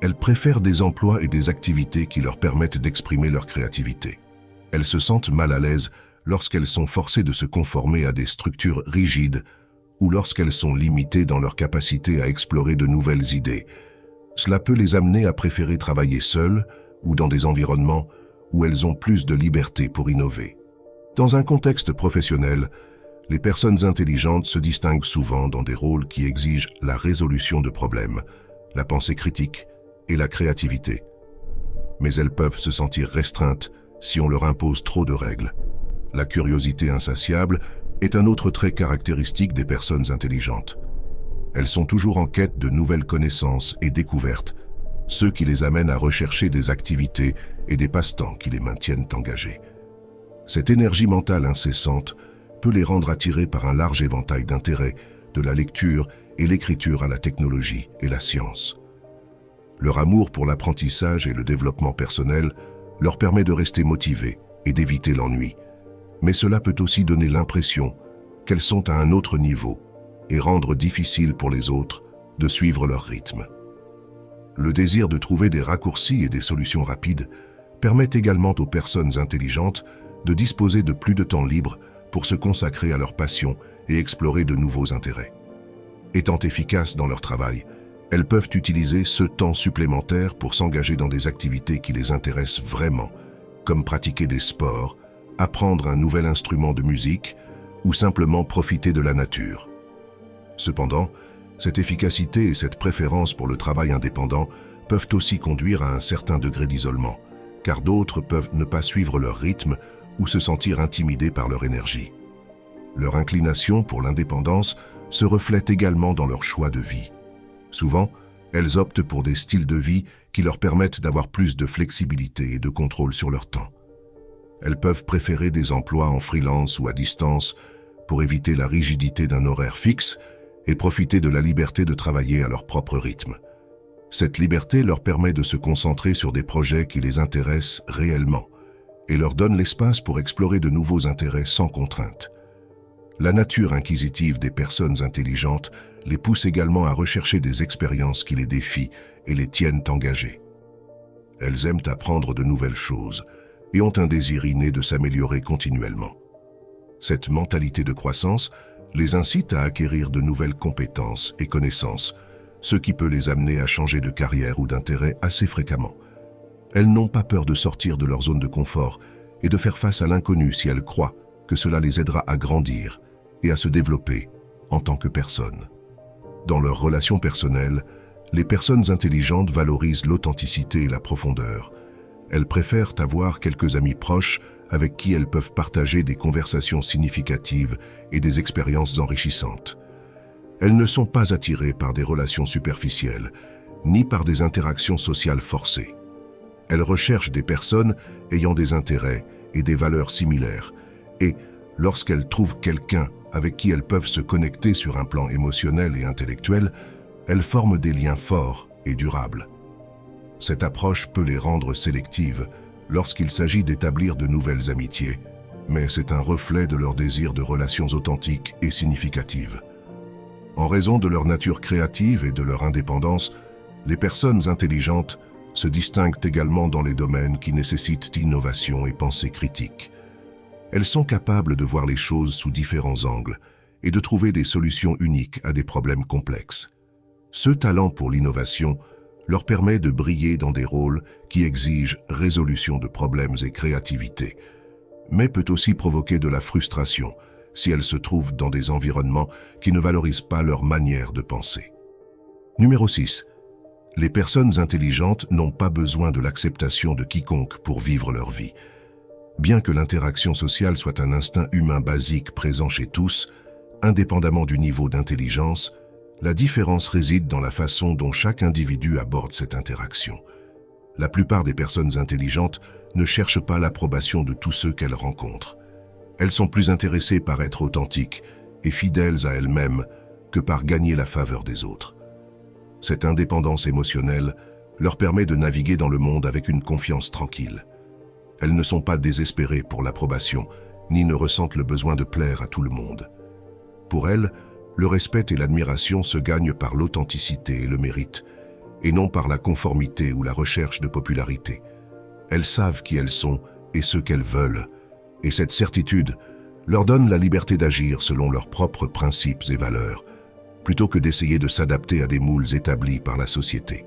elles préfèrent des emplois et des activités qui leur permettent d'exprimer leur créativité. Elles se sentent mal à l'aise lorsqu'elles sont forcées de se conformer à des structures rigides ou lorsqu'elles sont limitées dans leur capacité à explorer de nouvelles idées. Cela peut les amener à préférer travailler seules ou dans des environnements où elles ont plus de liberté pour innover. Dans un contexte professionnel, les personnes intelligentes se distinguent souvent dans des rôles qui exigent la résolution de problèmes, la pensée critique et la créativité. Mais elles peuvent se sentir restreintes si on leur impose trop de règles. La curiosité insatiable est un autre trait caractéristique des personnes intelligentes. Elles sont toujours en quête de nouvelles connaissances et découvertes, ce qui les amène à rechercher des activités et des passe-temps qui les maintiennent engagés. Cette énergie mentale incessante peut les rendre attirés par un large éventail d'intérêts, de la lecture et l'écriture à la technologie et la science. Leur amour pour l'apprentissage et le développement personnel leur permet de rester motivés et d'éviter l'ennui. Mais cela peut aussi donner l'impression qu'elles sont à un autre niveau et rendre difficile pour les autres de suivre leur rythme. Le désir de trouver des raccourcis et des solutions rapides permet également aux personnes intelligentes de disposer de plus de temps libre pour se consacrer à leurs passions et explorer de nouveaux intérêts. Étant efficaces dans leur travail, elles peuvent utiliser ce temps supplémentaire pour s'engager dans des activités qui les intéressent vraiment, comme pratiquer des sports, apprendre un nouvel instrument de musique ou simplement profiter de la nature. Cependant, cette efficacité et cette préférence pour le travail indépendant peuvent aussi conduire à un certain degré d'isolement, car d'autres peuvent ne pas suivre leur rythme ou se sentir intimidés par leur énergie. Leur inclination pour l'indépendance se reflète également dans leur choix de vie. Souvent, elles optent pour des styles de vie qui leur permettent d'avoir plus de flexibilité et de contrôle sur leur temps. Elles peuvent préférer des emplois en freelance ou à distance pour éviter la rigidité d'un horaire fixe et profiter de la liberté de travailler à leur propre rythme. Cette liberté leur permet de se concentrer sur des projets qui les intéressent réellement et leur donne l'espace pour explorer de nouveaux intérêts sans contrainte. La nature inquisitive des personnes intelligentes les pousse également à rechercher des expériences qui les défient et les tiennent engagées. Elles aiment apprendre de nouvelles choses et ont un désir inné de s'améliorer continuellement. Cette mentalité de croissance les incite à acquérir de nouvelles compétences et connaissances, ce qui peut les amener à changer de carrière ou d'intérêt assez fréquemment. Elles n'ont pas peur de sortir de leur zone de confort et de faire face à l'inconnu si elles croient que cela les aidera à grandir et à se développer en tant que personne. Dans leurs relations personnelles, les personnes intelligentes valorisent l'authenticité et la profondeur. Elles préfèrent avoir quelques amis proches avec qui elles peuvent partager des conversations significatives et des expériences enrichissantes. Elles ne sont pas attirées par des relations superficielles, ni par des interactions sociales forcées. Elles recherchent des personnes ayant des intérêts et des valeurs similaires, et lorsqu'elles trouvent quelqu'un avec qui elles peuvent se connecter sur un plan émotionnel et intellectuel, elles forment des liens forts et durables. Cette approche peut les rendre sélectives lorsqu'il s'agit d'établir de nouvelles amitiés, mais c'est un reflet de leur désir de relations authentiques et significatives. En raison de leur nature créative et de leur indépendance, les personnes intelligentes se distinguent également dans les domaines qui nécessitent innovation et pensée critique. Elles sont capables de voir les choses sous différents angles et de trouver des solutions uniques à des problèmes complexes. Ce talent pour l'innovation leur permet de briller dans des rôles qui exigent résolution de problèmes et créativité, mais peut aussi provoquer de la frustration si elles se trouvent dans des environnements qui ne valorisent pas leur manière de penser. Numéro 6. Les personnes intelligentes n'ont pas besoin de l'acceptation de quiconque pour vivre leur vie. Bien que l'interaction sociale soit un instinct humain basique présent chez tous, indépendamment du niveau d'intelligence, la différence réside dans la façon dont chaque individu aborde cette interaction. La plupart des personnes intelligentes ne cherchent pas l'approbation de tous ceux qu'elles rencontrent. Elles sont plus intéressées par être authentiques et fidèles à elles-mêmes que par gagner la faveur des autres. Cette indépendance émotionnelle leur permet de naviguer dans le monde avec une confiance tranquille. Elles ne sont pas désespérées pour l'approbation, ni ne ressentent le besoin de plaire à tout le monde. Pour elles, le respect et l'admiration se gagnent par l'authenticité et le mérite, et non par la conformité ou la recherche de popularité. Elles savent qui elles sont et ce qu'elles veulent, et cette certitude leur donne la liberté d'agir selon leurs propres principes et valeurs, plutôt que d'essayer de s'adapter à des moules établis par la société.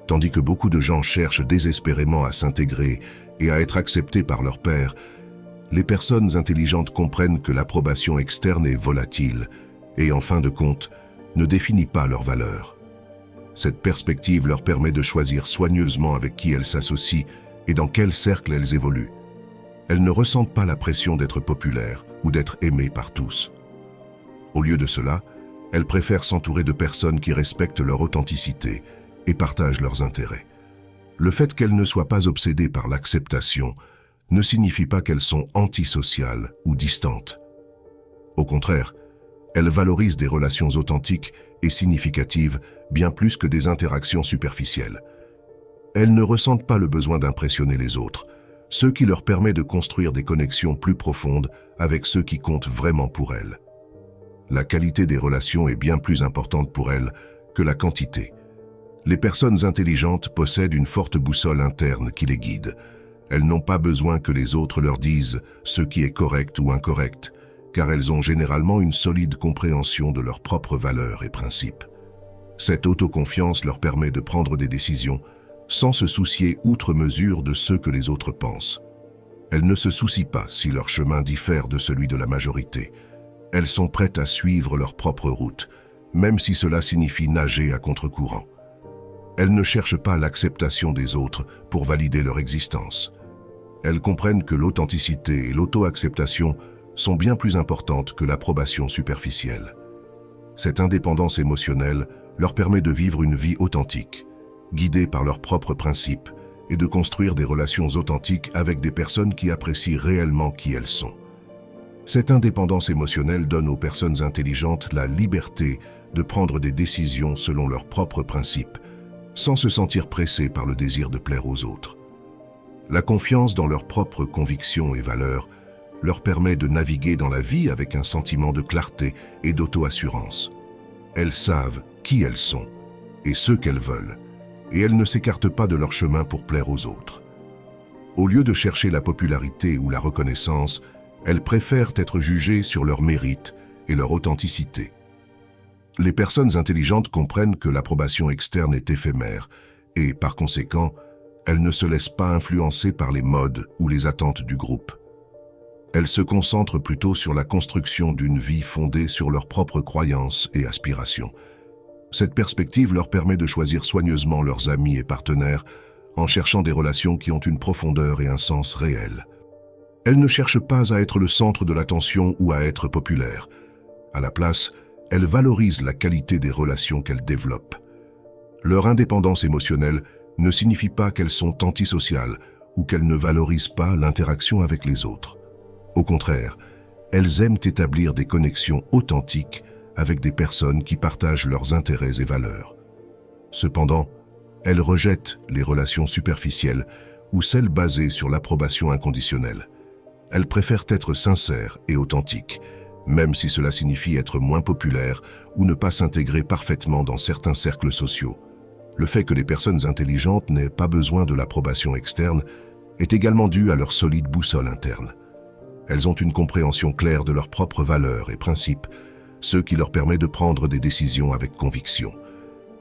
Tandis que beaucoup de gens cherchent désespérément à s'intégrer et à être acceptés par leurs pairs, les personnes intelligentes comprennent que l'approbation externe est volatile et, en fin de compte, ne définit pas leur valeur. Cette perspective leur permet de choisir soigneusement avec qui elles s'associent et dans quel cercle elles évoluent. Elles ne ressentent pas la pression d'être populaires ou d'être aimées par tous. Au lieu de cela, elles préfèrent s'entourer de personnes qui respectent leur authenticité et partagent leurs intérêts. Le fait qu'elles ne soient pas obsédées par l'acceptation ne signifie pas qu'elles sont antisociales ou distantes. Au contraire, elles valorisent des relations authentiques et significatives bien plus que des interactions superficielles. Elles ne ressentent pas le besoin d'impressionner les autres, ce qui leur permet de construire des connexions plus profondes avec ceux qui comptent vraiment pour elles. La qualité des relations est bien plus importante pour elles que la quantité. Les personnes intelligentes possèdent une forte boussole interne qui les guide. Elles n'ont pas besoin que les autres leur disent ce qui est correct ou incorrect, car elles ont généralement une solide compréhension de leurs propres valeurs et principes. Cette autoconfiance leur permet de prendre des décisions sans se soucier outre mesure de ce que les autres pensent. Elles ne se soucient pas si leur chemin diffère de celui de la majorité. Elles sont prêtes à suivre leur propre route, même si cela signifie nager à contre-courant. Elles ne cherchent pas l'acceptation des autres pour valider leur existence. Elles comprennent que l'authenticité et l'auto-acceptation sont bien plus importantes que l'approbation superficielle. Cette indépendance émotionnelle leur permet de vivre une vie authentique, guidée par leurs propres principes, et de construire des relations authentiques avec des personnes qui apprécient réellement qui elles sont. Cette indépendance émotionnelle donne aux personnes intelligentes la liberté de prendre des décisions selon leurs propres principes, sans se sentir pressées par le désir de plaire aux autres. La confiance dans leurs propres convictions et valeurs leur permet de naviguer dans la vie avec un sentiment de clarté et d'auto-assurance. Elles savent qui elles sont et ce qu'elles veulent, et elles ne s'écartent pas de leur chemin pour plaire aux autres. Au lieu de chercher la popularité ou la reconnaissance, elles préfèrent être jugées sur leur mérite et leur authenticité. Les personnes intelligentes comprennent que l'approbation externe est éphémère et, par conséquent, elles ne se laissent pas influencer par les modes ou les attentes du groupe. Elles se concentrent plutôt sur la construction d'une vie fondée sur leurs propres croyances et aspirations. Cette perspective leur permet de choisir soigneusement leurs amis et partenaires en cherchant des relations qui ont une profondeur et un sens réel. Elles ne cherchent pas à être le centre de l'attention ou à être populaires. À la place, elles valorisent la qualité des relations qu'elles développent. Leur indépendance émotionnelle ne signifie pas qu'elles sont antisociales ou qu'elles ne valorisent pas l'interaction avec les autres. Au contraire, elles aiment établir des connexions authentiques avec des personnes qui partagent leurs intérêts et valeurs. Cependant, elles rejettent les relations superficielles ou celles basées sur l'approbation inconditionnelle. Elles préfèrent être sincères et authentiques, même si cela signifie être moins populaire ou ne pas s'intégrer parfaitement dans certains cercles sociaux. Le fait que les personnes intelligentes n'aient pas besoin de l'approbation externe est également dû à leur solide boussole interne. Elles ont une compréhension claire de leurs propres valeurs et principes, ce qui leur permet de prendre des décisions avec conviction.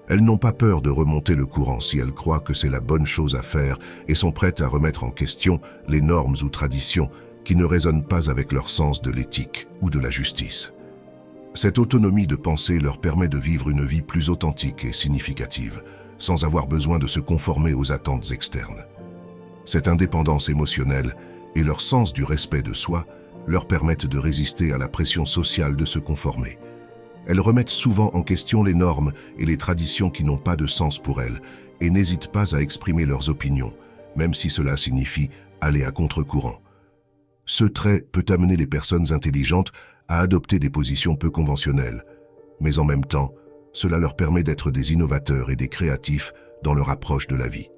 Elles n'ont pas peur de remonter le courant si elles croient que c'est la bonne chose à faire et sont prêtes à remettre en question les normes ou traditions qui ne résonnent pas avec leur sens de l'éthique ou de la justice. Cette autonomie de pensée leur permet de vivre une vie plus authentique et significative, sans avoir besoin de se conformer aux attentes externes. Cette indépendance émotionnelle et leur sens du respect de soi leur permettent de résister à la pression sociale de se conformer. Elles remettent souvent en question les normes et les traditions qui n'ont pas de sens pour elles et n'hésitent pas à exprimer leurs opinions, même si cela signifie aller à contre-courant. Ce trait peut amener les personnes intelligentes à adopter des positions peu conventionnelles, mais en même temps, cela leur permet d'être des innovateurs et des créatifs dans leur approche de la vie.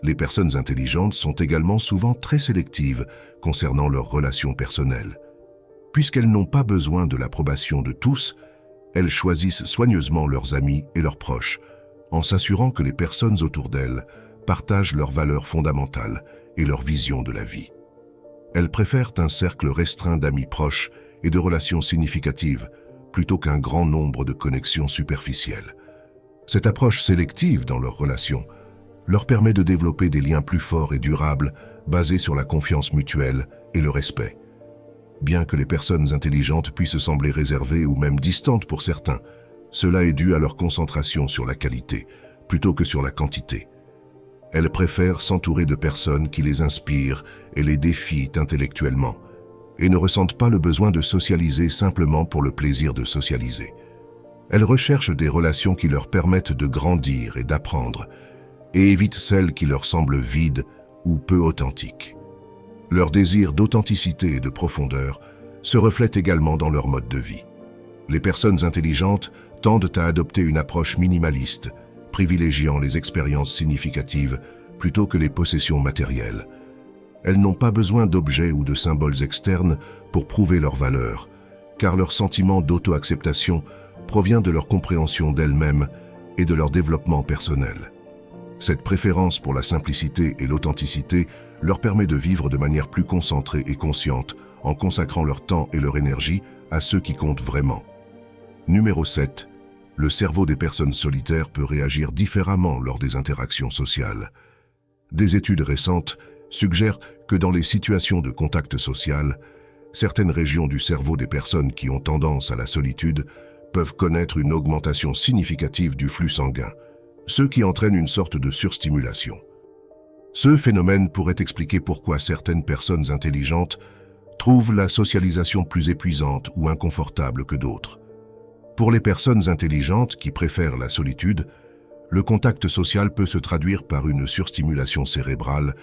Les personnes intelligentes sont également souvent très sélectives concernant leurs relations personnelles. Puisqu'elles n'ont pas besoin de l'approbation de tous, elles choisissent soigneusement leurs amis et leurs proches, en s'assurant que les personnes autour d'elles partagent leurs valeurs fondamentales et leur vision de la vie. Elles préfèrent un cercle restreint d'amis proches et de relations significatives, plutôt qu'un grand nombre de connexions superficielles. Cette approche sélective dans leurs relations leur permet de développer des liens plus forts et durables, basés sur la confiance mutuelle et le respect. Bien que les personnes intelligentes puissent sembler réservées ou même distantes pour certains, cela est dû à leur concentration sur la qualité, plutôt que sur la quantité. Elles préfèrent s'entourer de personnes qui les inspirent et les défient intellectuellement, et ne ressentent pas le besoin de socialiser simplement pour le plaisir de socialiser. Elles recherchent des relations qui leur permettent de grandir et d'apprendre, et évitent celles qui leur semblent vides ou peu authentiques. Leur désir d'authenticité et de profondeur se reflète également dans leur mode de vie. Les personnes intelligentes tendent à adopter une approche minimaliste, privilégiant les expériences significatives plutôt que les possessions matérielles. Elles n'ont pas besoin d'objets ou de symboles externes pour prouver leur valeur, car leur sentiment d'auto-acceptation provient de leur compréhension d'elles-mêmes et de leur développement personnel. Cette préférence pour la simplicité et l'authenticité leur permet de vivre de manière plus concentrée et consciente, en consacrant leur temps et leur énergie à ceux qui comptent vraiment. Numéro 7. Le cerveau des personnes solitaires peut réagir différemment lors des interactions sociales. Des études récentes suggèrent que dans les situations de contact social, certaines régions du cerveau des personnes qui ont tendance à la solitude peuvent connaître une augmentation significative du flux sanguin, ce qui entraîne une sorte de surstimulation. Ce phénomène pourrait expliquer pourquoi certaines personnes intelligentes trouvent la socialisation plus épuisante ou inconfortable que d'autres. Pour les personnes intelligentes qui préfèrent la solitude, le contact social peut se traduire par une surstimulation cérébrale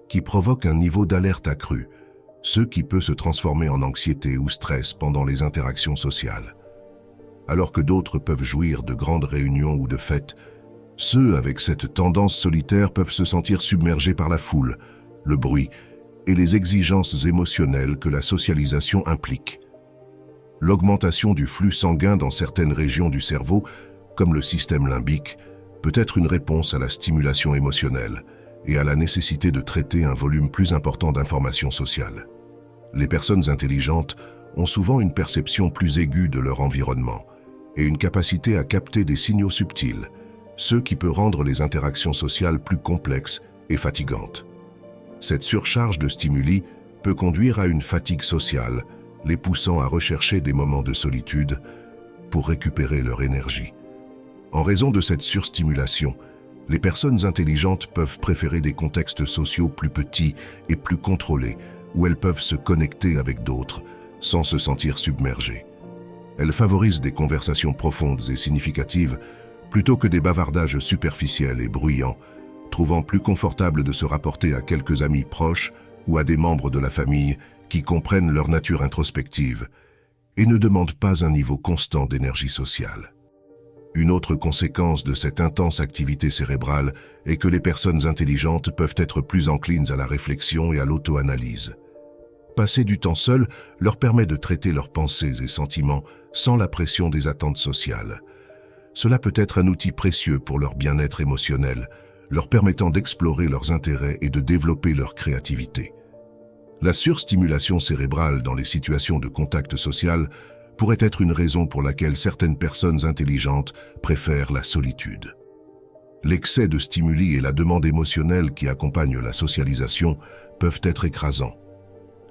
qui provoque un niveau d'alerte accru, ce qui peut se transformer en anxiété ou stress pendant les interactions sociales. Alors que d'autres peuvent jouir de grandes réunions ou de fêtes, ceux avec cette tendance solitaire peuvent se sentir submergés par la foule, le bruit et les exigences émotionnelles que la socialisation implique. L'augmentation du flux sanguin dans certaines régions du cerveau, comme le système limbique, peut être une réponse à la stimulation émotionnelle et à la nécessité de traiter un volume plus important d'informations sociales. Les personnes intelligentes ont souvent une perception plus aiguë de leur environnement et une capacité à capter des signaux subtils, ce qui peut rendre les interactions sociales plus complexes et fatigantes. Cette surcharge de stimuli peut conduire à une fatigue sociale, les poussant à rechercher des moments de solitude pour récupérer leur énergie. En raison de cette surstimulation, les personnes intelligentes peuvent préférer des contextes sociaux plus petits et plus contrôlés, où elles peuvent se connecter avec d'autres sans se sentir submergées. Elles favorisent des conversations profondes et significatives plutôt que des bavardages superficiels et bruyants, trouvant plus confortable de se rapporter à quelques amis proches ou à des membres de la famille qui comprennent leur nature introspective et ne demandent pas un niveau constant d'énergie sociale. Une autre conséquence de cette intense activité cérébrale est que les personnes intelligentes peuvent être plus enclines à la réflexion et à l'auto-analyse. Passer du temps seul leur permet de traiter leurs pensées et sentiments sans la pression des attentes sociales. Cela peut être un outil précieux pour leur bien-être émotionnel, leur permettant d'explorer leurs intérêts et de développer leur créativité. La surstimulation cérébrale dans les situations de contact social pourrait être une raison pour laquelle certaines personnes intelligentes préfèrent la solitude. L'excès de stimuli et la demande émotionnelle qui accompagnent la socialisation peuvent être écrasants,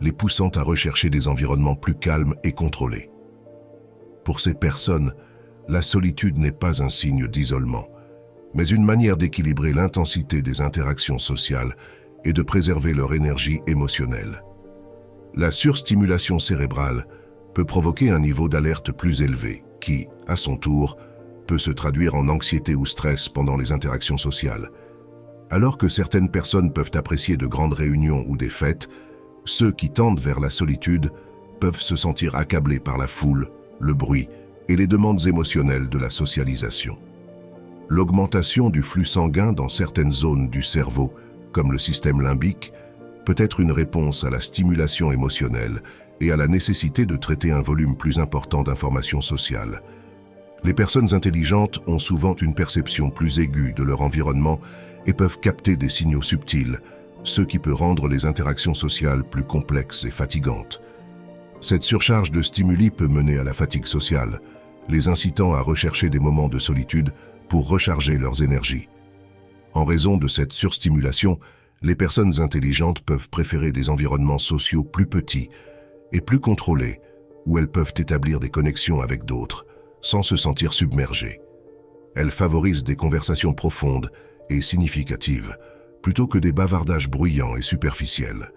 les poussant à rechercher des environnements plus calmes et contrôlés. Pour ces personnes, la solitude n'est pas un signe d'isolement, mais une manière d'équilibrer l'intensité des interactions sociales et de préserver leur énergie émotionnelle. La surstimulation cérébrale peut provoquer un niveau d'alerte plus élevé qui, à son tour, peut se traduire en anxiété ou stress pendant les interactions sociales. Alors que certaines personnes peuvent apprécier de grandes réunions ou des fêtes, ceux qui tendent vers la solitude peuvent se sentir accablés par la foule, le bruit et les demandes émotionnelles de la socialisation. L'augmentation du flux sanguin dans certaines zones du cerveau, comme le système limbique, peut être une réponse à la stimulation émotionnelle et à la nécessité de traiter un volume plus important d'informations sociales. Les personnes intelligentes ont souvent une perception plus aiguë de leur environnement et peuvent capter des signaux subtils, ce qui peut rendre les interactions sociales plus complexes et fatigantes. Cette surcharge de stimuli peut mener à la fatigue sociale, les incitant à rechercher des moments de solitude pour recharger leurs énergies. En raison de cette surstimulation, les personnes intelligentes peuvent préférer des environnements sociaux plus petits et plus contrôlés, où elles peuvent établir des connexions avec d'autres, sans se sentir submergées. Elles favorisent des conversations profondes et significatives, plutôt que des bavardages bruyants et superficiels,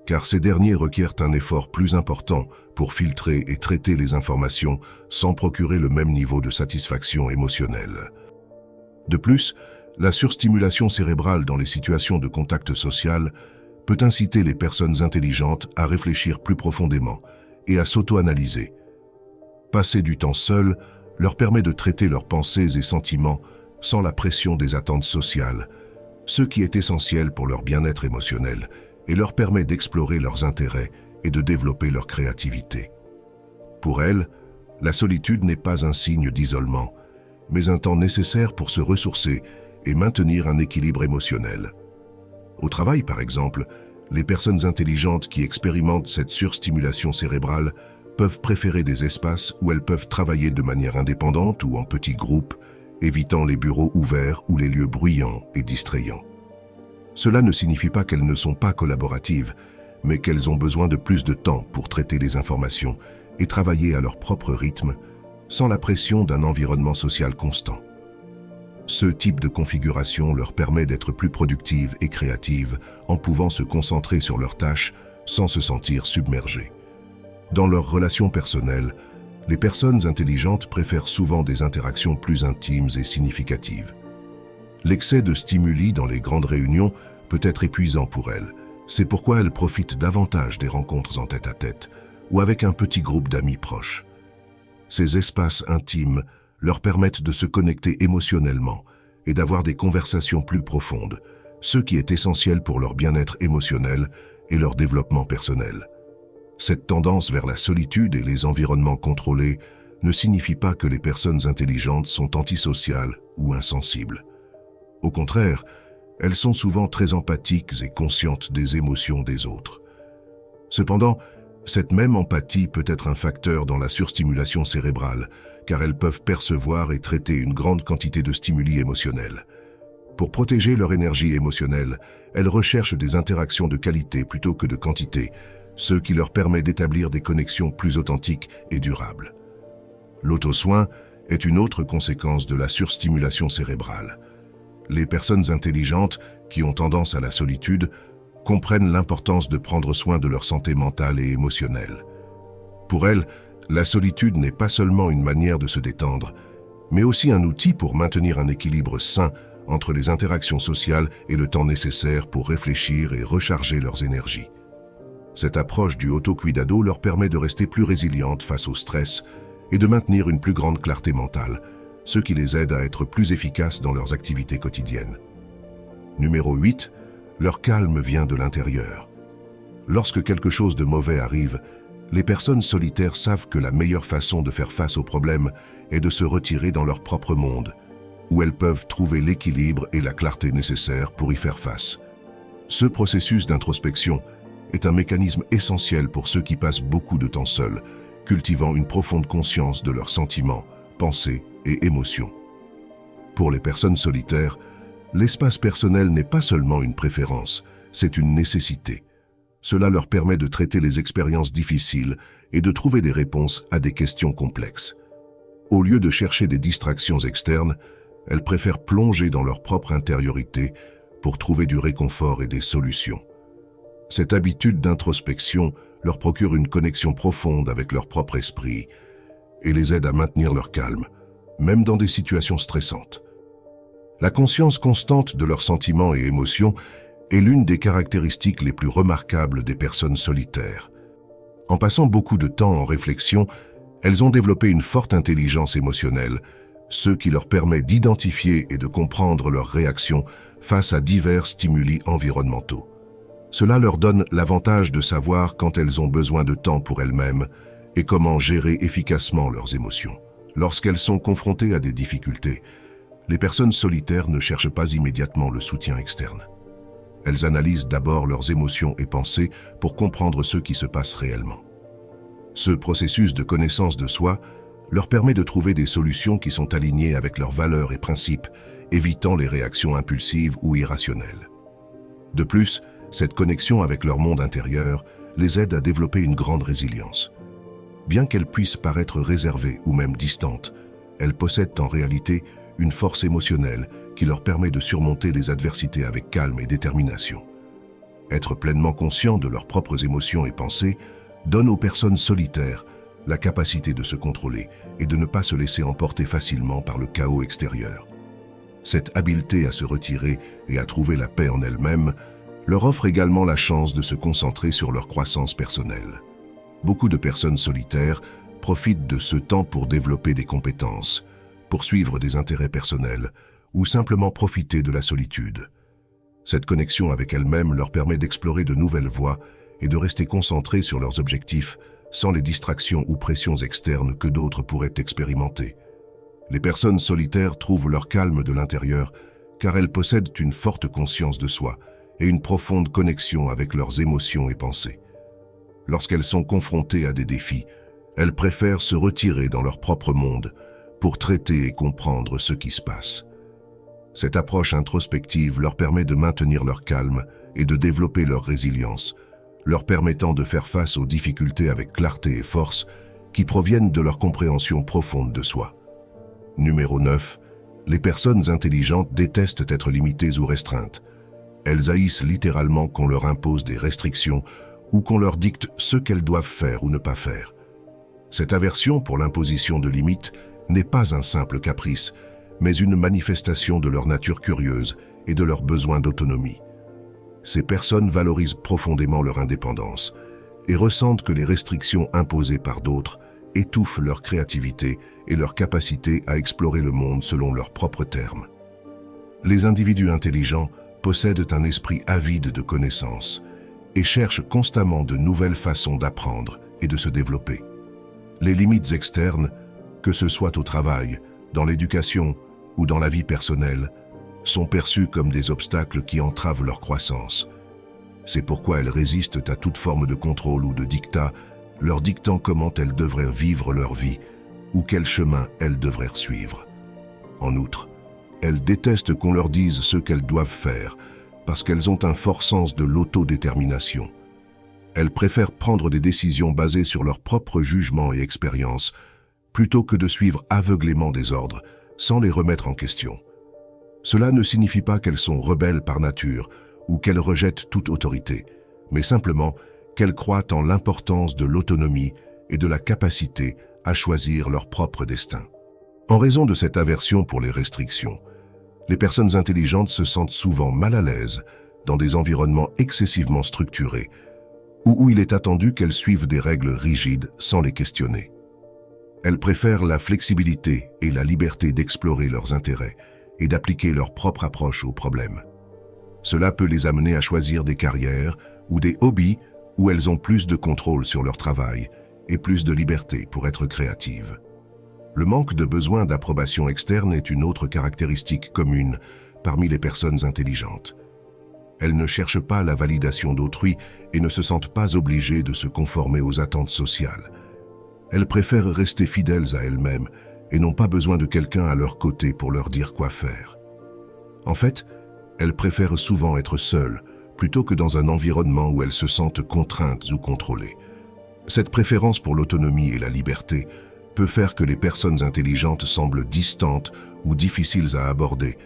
car ces derniers requièrent un effort plus important pour filtrer et traiter les informations sans procurer le même niveau de satisfaction émotionnelle. De plus, la surstimulation cérébrale dans les situations de contact social peut inciter les personnes intelligentes à réfléchir plus profondément et à s'auto-analyser. Passer du temps seul leur permet de traiter leurs pensées et sentiments sans la pression des attentes sociales, ce qui est essentiel pour leur bien-être émotionnel et leur permet d'explorer leurs intérêts et de développer leur créativité. Pour elles, la solitude n'est pas un signe d'isolement, mais un temps nécessaire pour se ressourcer et maintenir un équilibre émotionnel. Au travail, par exemple, les personnes intelligentes qui expérimentent cette surstimulation cérébrale peuvent préférer des espaces où elles peuvent travailler de manière indépendante ou en petits groupes, évitant les bureaux ouverts ou les lieux bruyants et distrayants. Cela ne signifie pas qu'elles ne sont pas collaboratives, mais qu'elles ont besoin de plus de temps pour traiter les informations et travailler à leur propre rythme, sans la pression d'un environnement social constant. Ce type de configuration leur permet d'être plus productives et créatives en pouvant se concentrer sur leurs tâches sans se sentir submergées. Dans leurs relations personnelles, les personnes intelligentes préfèrent souvent des interactions plus intimes et significatives. L'excès de stimuli dans les grandes réunions peut être épuisant pour elles. C'est pourquoi elles profitent davantage des rencontres en tête-à-tête ou avec un petit groupe d'amis proches. Ces espaces intimes leur permettent de se connecter émotionnellement et d'avoir des conversations plus profondes, ce qui est essentiel pour leur bien-être émotionnel et leur développement personnel. Cette tendance vers la solitude et les environnements contrôlés ne signifie pas que les personnes intelligentes sont antisociales ou insensibles. Au contraire, elles sont souvent très empathiques et conscientes des émotions des autres. Cependant, cette même empathie peut être un facteur dans la surstimulation cérébrale, car elles peuvent percevoir et traiter une grande quantité de stimuli émotionnels. Pour protéger leur énergie émotionnelle, elles recherchent des interactions de qualité plutôt que de quantité, ce qui leur permet d'établir des connexions plus authentiques et durables. L'auto-soin est une autre conséquence de la surstimulation cérébrale. Les personnes intelligentes, qui ont tendance à la solitude, comprennent l'importance de prendre soin de leur santé mentale et émotionnelle. Pour elles, la solitude n'est pas seulement une manière de se détendre, mais aussi un outil pour maintenir un équilibre sain entre les interactions sociales et le temps nécessaire pour réfléchir et recharger leurs énergies. Cette approche du autocuidado leur permet de rester plus résilientes face au stress et de maintenir une plus grande clarté mentale, ce qui les aide à être plus efficaces dans leurs activités quotidiennes. Numéro 8. Leur calme vient de l'intérieur. Lorsque quelque chose de mauvais arrive, les personnes solitaires savent que la meilleure façon de faire face aux problèmes est de se retirer dans leur propre monde, où elles peuvent trouver l'équilibre et la clarté nécessaires pour y faire face. Ce processus d'introspection est un mécanisme essentiel pour ceux qui passent beaucoup de temps seuls, cultivant une profonde conscience de leurs sentiments, pensées et émotions. Pour les personnes solitaires, l'espace personnel n'est pas seulement une préférence, c'est une nécessité. Cela leur permet de traiter les expériences difficiles et de trouver des réponses à des questions complexes. Au lieu de chercher des distractions externes, elles préfèrent plonger dans leur propre intériorité pour trouver du réconfort et des solutions. Cette habitude d'introspection leur procure une connexion profonde avec leur propre esprit et les aide à maintenir leur calme, même dans des situations stressantes. La conscience constante de leurs sentiments et émotions est l'une des caractéristiques les plus remarquables des personnes solitaires. En passant beaucoup de temps en réflexion, elles ont développé une forte intelligence émotionnelle, ce qui leur permet d'identifier et de comprendre leurs réactions face à divers stimuli environnementaux. Cela leur donne l'avantage de savoir quand elles ont besoin de temps pour elles-mêmes et comment gérer efficacement leurs émotions. Lorsqu'elles sont confrontées à des difficultés, les personnes solitaires ne cherchent pas immédiatement le soutien externe. Elles analysent d'abord leurs émotions et pensées pour comprendre ce qui se passe réellement. Ce processus de connaissance de soi leur permet de trouver des solutions qui sont alignées avec leurs valeurs et principes, évitant les réactions impulsives ou irrationnelles. De plus, cette connexion avec leur monde intérieur les aide à développer une grande résilience. Bien qu'elles puissent paraître réservées ou même distantes, elles possèdent en réalité une force émotionnelle qui leur permet de surmonter les adversités avec calme et détermination. Être pleinement conscient de leurs propres émotions et pensées donne aux personnes solitaires la capacité de se contrôler et de ne pas se laisser emporter facilement par le chaos extérieur. Cette habileté à se retirer et à trouver la paix en elles-mêmes leur offre également la chance de se concentrer sur leur croissance personnelle. Beaucoup de personnes solitaires profitent de ce temps pour développer des compétences, poursuivre des intérêts personnels ou simplement profiter de la solitude. Cette connexion avec elles-mêmes leur permet d'explorer de nouvelles voies et de rester concentrées sur leurs objectifs sans les distractions ou pressions externes que d'autres pourraient expérimenter. Les personnes solitaires trouvent leur calme de l'intérieur car elles possèdent une forte conscience de soi et une profonde connexion avec leurs émotions et pensées. Lorsqu'elles sont confrontées à des défis, elles préfèrent se retirer dans leur propre monde pour traiter et comprendre ce qui se passe. Cette approche introspective leur permet de maintenir leur calme et de développer leur résilience, leur permettant de faire face aux difficultés avec clarté et force qui proviennent de leur compréhension profonde de soi. Numéro 9. Les personnes intelligentes détestent être limitées ou restreintes. Elles haïssent littéralement qu'on leur impose des restrictions ou qu'on leur dicte ce qu'elles doivent faire ou ne pas faire. Cette aversion pour l'imposition de limites n'est pas un simple caprice, mais une manifestation de leur nature curieuse et de leur besoin d'autonomie. Ces personnes valorisent profondément leur indépendance et ressentent que les restrictions imposées par d'autres étouffent leur créativité et leur capacité à explorer le monde selon leurs propres termes. Les individus intelligents possèdent un esprit avide de connaissances et cherchent constamment de nouvelles façons d'apprendre et de se développer. Les limites externes, que ce soit au travail, dans l'éducation ou dans la vie personnelle, sont perçues comme des obstacles qui entravent leur croissance. C'est pourquoi elles résistent à toute forme de contrôle ou de dictat, leur dictant comment elles devraient vivre leur vie ou quel chemin elles devraient suivre. En outre, elles détestent qu'on leur dise ce qu'elles doivent faire parce qu'elles ont un fort sens de l'autodétermination. Elles préfèrent prendre des décisions basées sur leur propre jugement et expérience plutôt que de suivre aveuglément des ordres sans les remettre en question. Cela ne signifie pas qu'elles sont rebelles par nature ou qu'elles rejettent toute autorité, mais simplement qu'elles croient en l'importance de l'autonomie et de la capacité à choisir leur propre destin. En raison de cette aversion pour les restrictions, les personnes intelligentes se sentent souvent mal à l'aise dans des environnements excessivement structurés ou où il est attendu qu'elles suivent des règles rigides sans les questionner. Elles préfèrent la flexibilité et la liberté d'explorer leurs intérêts et d'appliquer leur propre approche aux problèmes. Cela peut les amener à choisir des carrières ou des hobbies où elles ont plus de contrôle sur leur travail et plus de liberté pour être créatives. Le manque de besoin d'approbation externe est une autre caractéristique commune parmi les personnes intelligentes. Elles ne cherchent pas la validation d'autrui et ne se sentent pas obligées de se conformer aux attentes sociales. Elles préfèrent rester fidèles à elles-mêmes et n'ont pas besoin de quelqu'un à leur côté pour leur dire quoi faire. En fait, elles préfèrent souvent être seules, plutôt que dans un environnement où elles se sentent contraintes ou contrôlées. Cette préférence pour l'autonomie et la liberté peut faire que les personnes intelligentes semblent distantes ou difficiles à aborder,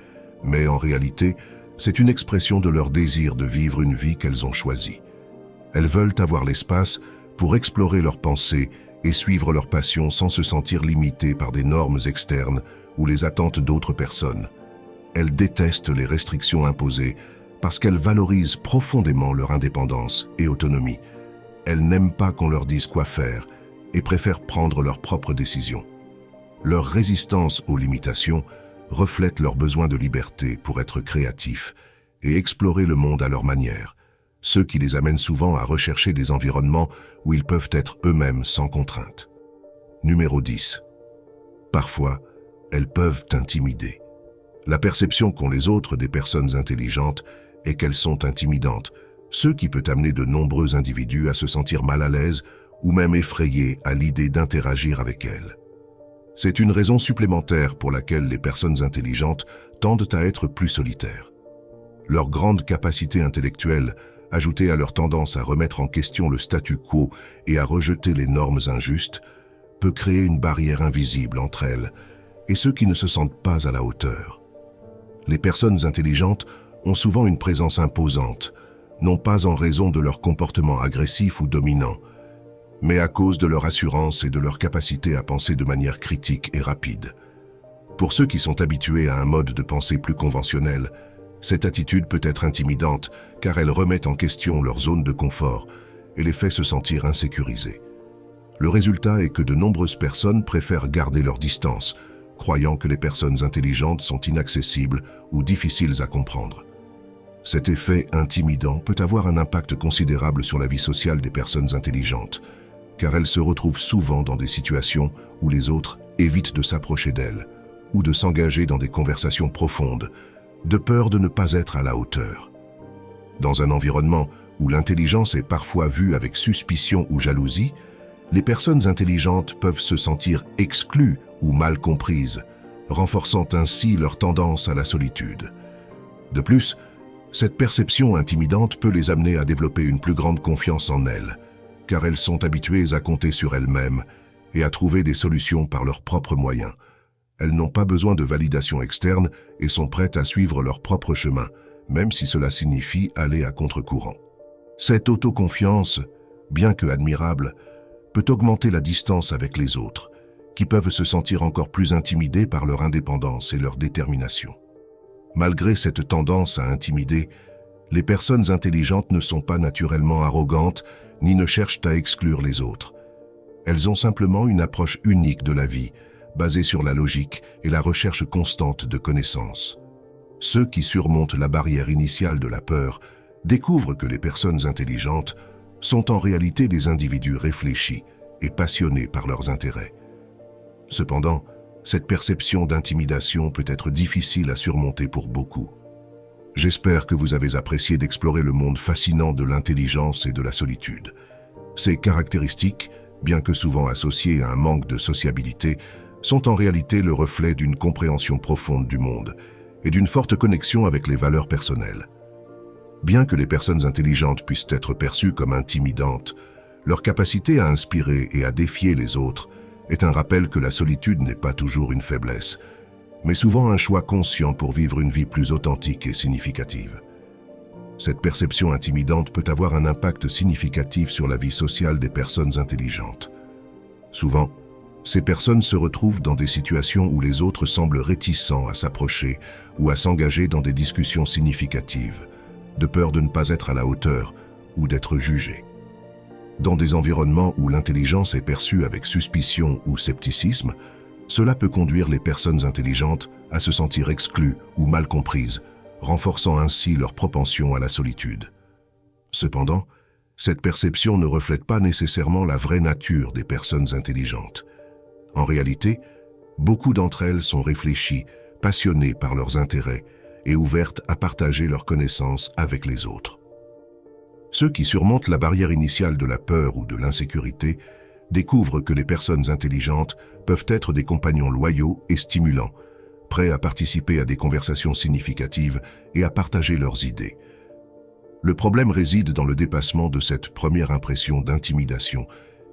mais en réalité, c'est une expression de leur désir de vivre une vie qu'elles ont choisie. Elles veulent avoir l'espace pour explorer leurs pensées et suivre leurs passions sans se sentir limitées par des normes externes ou les attentes d'autres personnes. Elles détestent les restrictions imposées parce qu'elles valorisent profondément leur indépendance et autonomie. Elles n'aiment pas qu'on leur dise quoi faire et préfèrent prendre leurs propres décisions. Leur résistance aux limitations reflète leur besoin de liberté pour être créatifs et explorer le monde à leur manière, ce qui les amène souvent à rechercher des environnements où ils peuvent être eux-mêmes sans contrainte. Numéro 10. Parfois, elles peuvent intimider. La perception qu'ont les autres des personnes intelligentes est qu'elles sont intimidantes, ce qui peut amener de nombreux individus à se sentir mal à l'aise ou même effrayés à l'idée d'interagir avec elles. C'est une raison supplémentaire pour laquelle les personnes intelligentes tendent à être plus solitaires. Leur grande capacité intellectuelle, ajoutée à leur tendance à remettre en question le statu quo et à rejeter les normes injustes, peut créer une barrière invisible entre elles et ceux qui ne se sentent pas à la hauteur. Les personnes intelligentes ont souvent une présence imposante, non pas en raison de leur comportement agressif ou dominant, mais à cause de leur assurance et de leur capacité à penser de manière critique et rapide. Pour ceux qui sont habitués à un mode de pensée plus conventionnel, cette attitude peut être intimidante car elle remet en question leur zone de confort et les fait se sentir insécurisés. Le résultat est que de nombreuses personnes préfèrent garder leur distance, croyant que les personnes intelligentes sont inaccessibles ou difficiles à comprendre. Cet effet intimidant peut avoir un impact considérable sur la vie sociale des personnes intelligentes, car elles se retrouvent souvent dans des situations où les autres évitent de s'approcher d'elles ou de s'engager dans des conversations profondes, de peur de ne pas être à la hauteur. Dans un environnement où l'intelligence est parfois vue avec suspicion ou jalousie, les personnes intelligentes peuvent se sentir exclues ou mal comprises, renforçant ainsi leur tendance à la solitude. De plus, cette perception intimidante peut les amener à développer une plus grande confiance en elles, car elles sont habituées à compter sur elles-mêmes et à trouver des solutions par leurs propres moyens. Elles n'ont pas besoin de validation externe et sont prêtes à suivre leur propre chemin, même si cela signifie aller à contre-courant. Cette autoconfiance, bien que admirable, peut augmenter la distance avec les autres, qui peuvent se sentir encore plus intimidés par leur indépendance et leur détermination. Malgré cette tendance à intimider, les personnes intelligentes ne sont pas naturellement arrogantes ni ne cherchent à exclure les autres. Elles ont simplement une approche unique de la vie, basée sur la logique et la recherche constante de connaissances. Ceux qui surmontent la barrière initiale de la peur découvrent que les personnes intelligentes sont en réalité des individus réfléchis et passionnés par leurs intérêts. Cependant, cette perception d'intimidation peut être difficile à surmonter pour beaucoup. J'espère que vous avez apprécié d'explorer le monde fascinant de l'intelligence et de la solitude. Ces caractéristiques, bien que souvent associées à un manque de sociabilité, sont en réalité le reflet d'une compréhension profonde du monde et d'une forte connexion avec les valeurs personnelles. Bien que les personnes intelligentes puissent être perçues comme intimidantes, leur capacité à inspirer et à défier les autres est un rappel que la solitude n'est pas toujours une faiblesse, mais souvent un choix conscient pour vivre une vie plus authentique et significative. Cette perception intimidante peut avoir un impact significatif sur la vie sociale des personnes intelligentes. Souvent, ces personnes se retrouvent dans des situations où les autres semblent réticents à s'approcher ou à s'engager dans des discussions significatives, de peur de ne pas être à la hauteur ou d'être jugés. Dans des environnements où l'intelligence est perçue avec suspicion ou scepticisme, cela peut conduire les personnes intelligentes à se sentir exclues ou mal comprises, renforçant ainsi leur propension à la solitude. Cependant, cette perception ne reflète pas nécessairement la vraie nature des personnes intelligentes. En réalité, beaucoup d'entre elles sont réfléchies, passionnées par leurs intérêts et ouvertes à partager leurs connaissances avec les autres. Ceux qui surmontent la barrière initiale de la peur ou de l'insécurité découvrent que les personnes intelligentes peuvent être des compagnons loyaux et stimulants, prêts à participer à des conversations significatives et à partager leurs idées. Le problème réside dans le dépassement de cette première impression d'intimidation,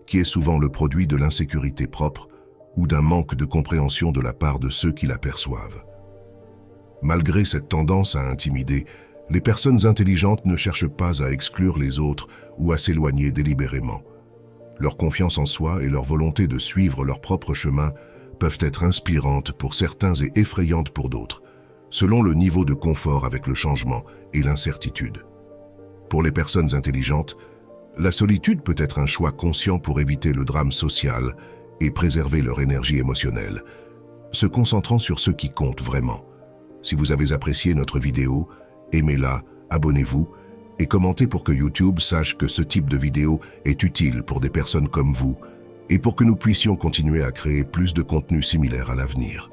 qui est souvent le produit de l'insécurité propre ou d'un manque de compréhension de la part de ceux qui la perçoivent. Malgré cette tendance à intimider, les personnes intelligentes ne cherchent pas à exclure les autres ou à s'éloigner délibérément. Leur confiance en soi et leur volonté de suivre leur propre chemin peuvent être inspirantes pour certains et effrayantes pour d'autres, selon le niveau de confort avec le changement et l'incertitude. Pour les personnes intelligentes, la solitude peut être un choix conscient pour éviter le drame social et préserver leur énergie émotionnelle, se concentrant sur ce qui compte vraiment. Si vous avez apprécié notre vidéo, aimez-la, abonnez-vous et commentez pour que YouTube sache que ce type de vidéo est utile pour des personnes comme vous et pour que nous puissions continuer à créer plus de contenu similaire à l'avenir.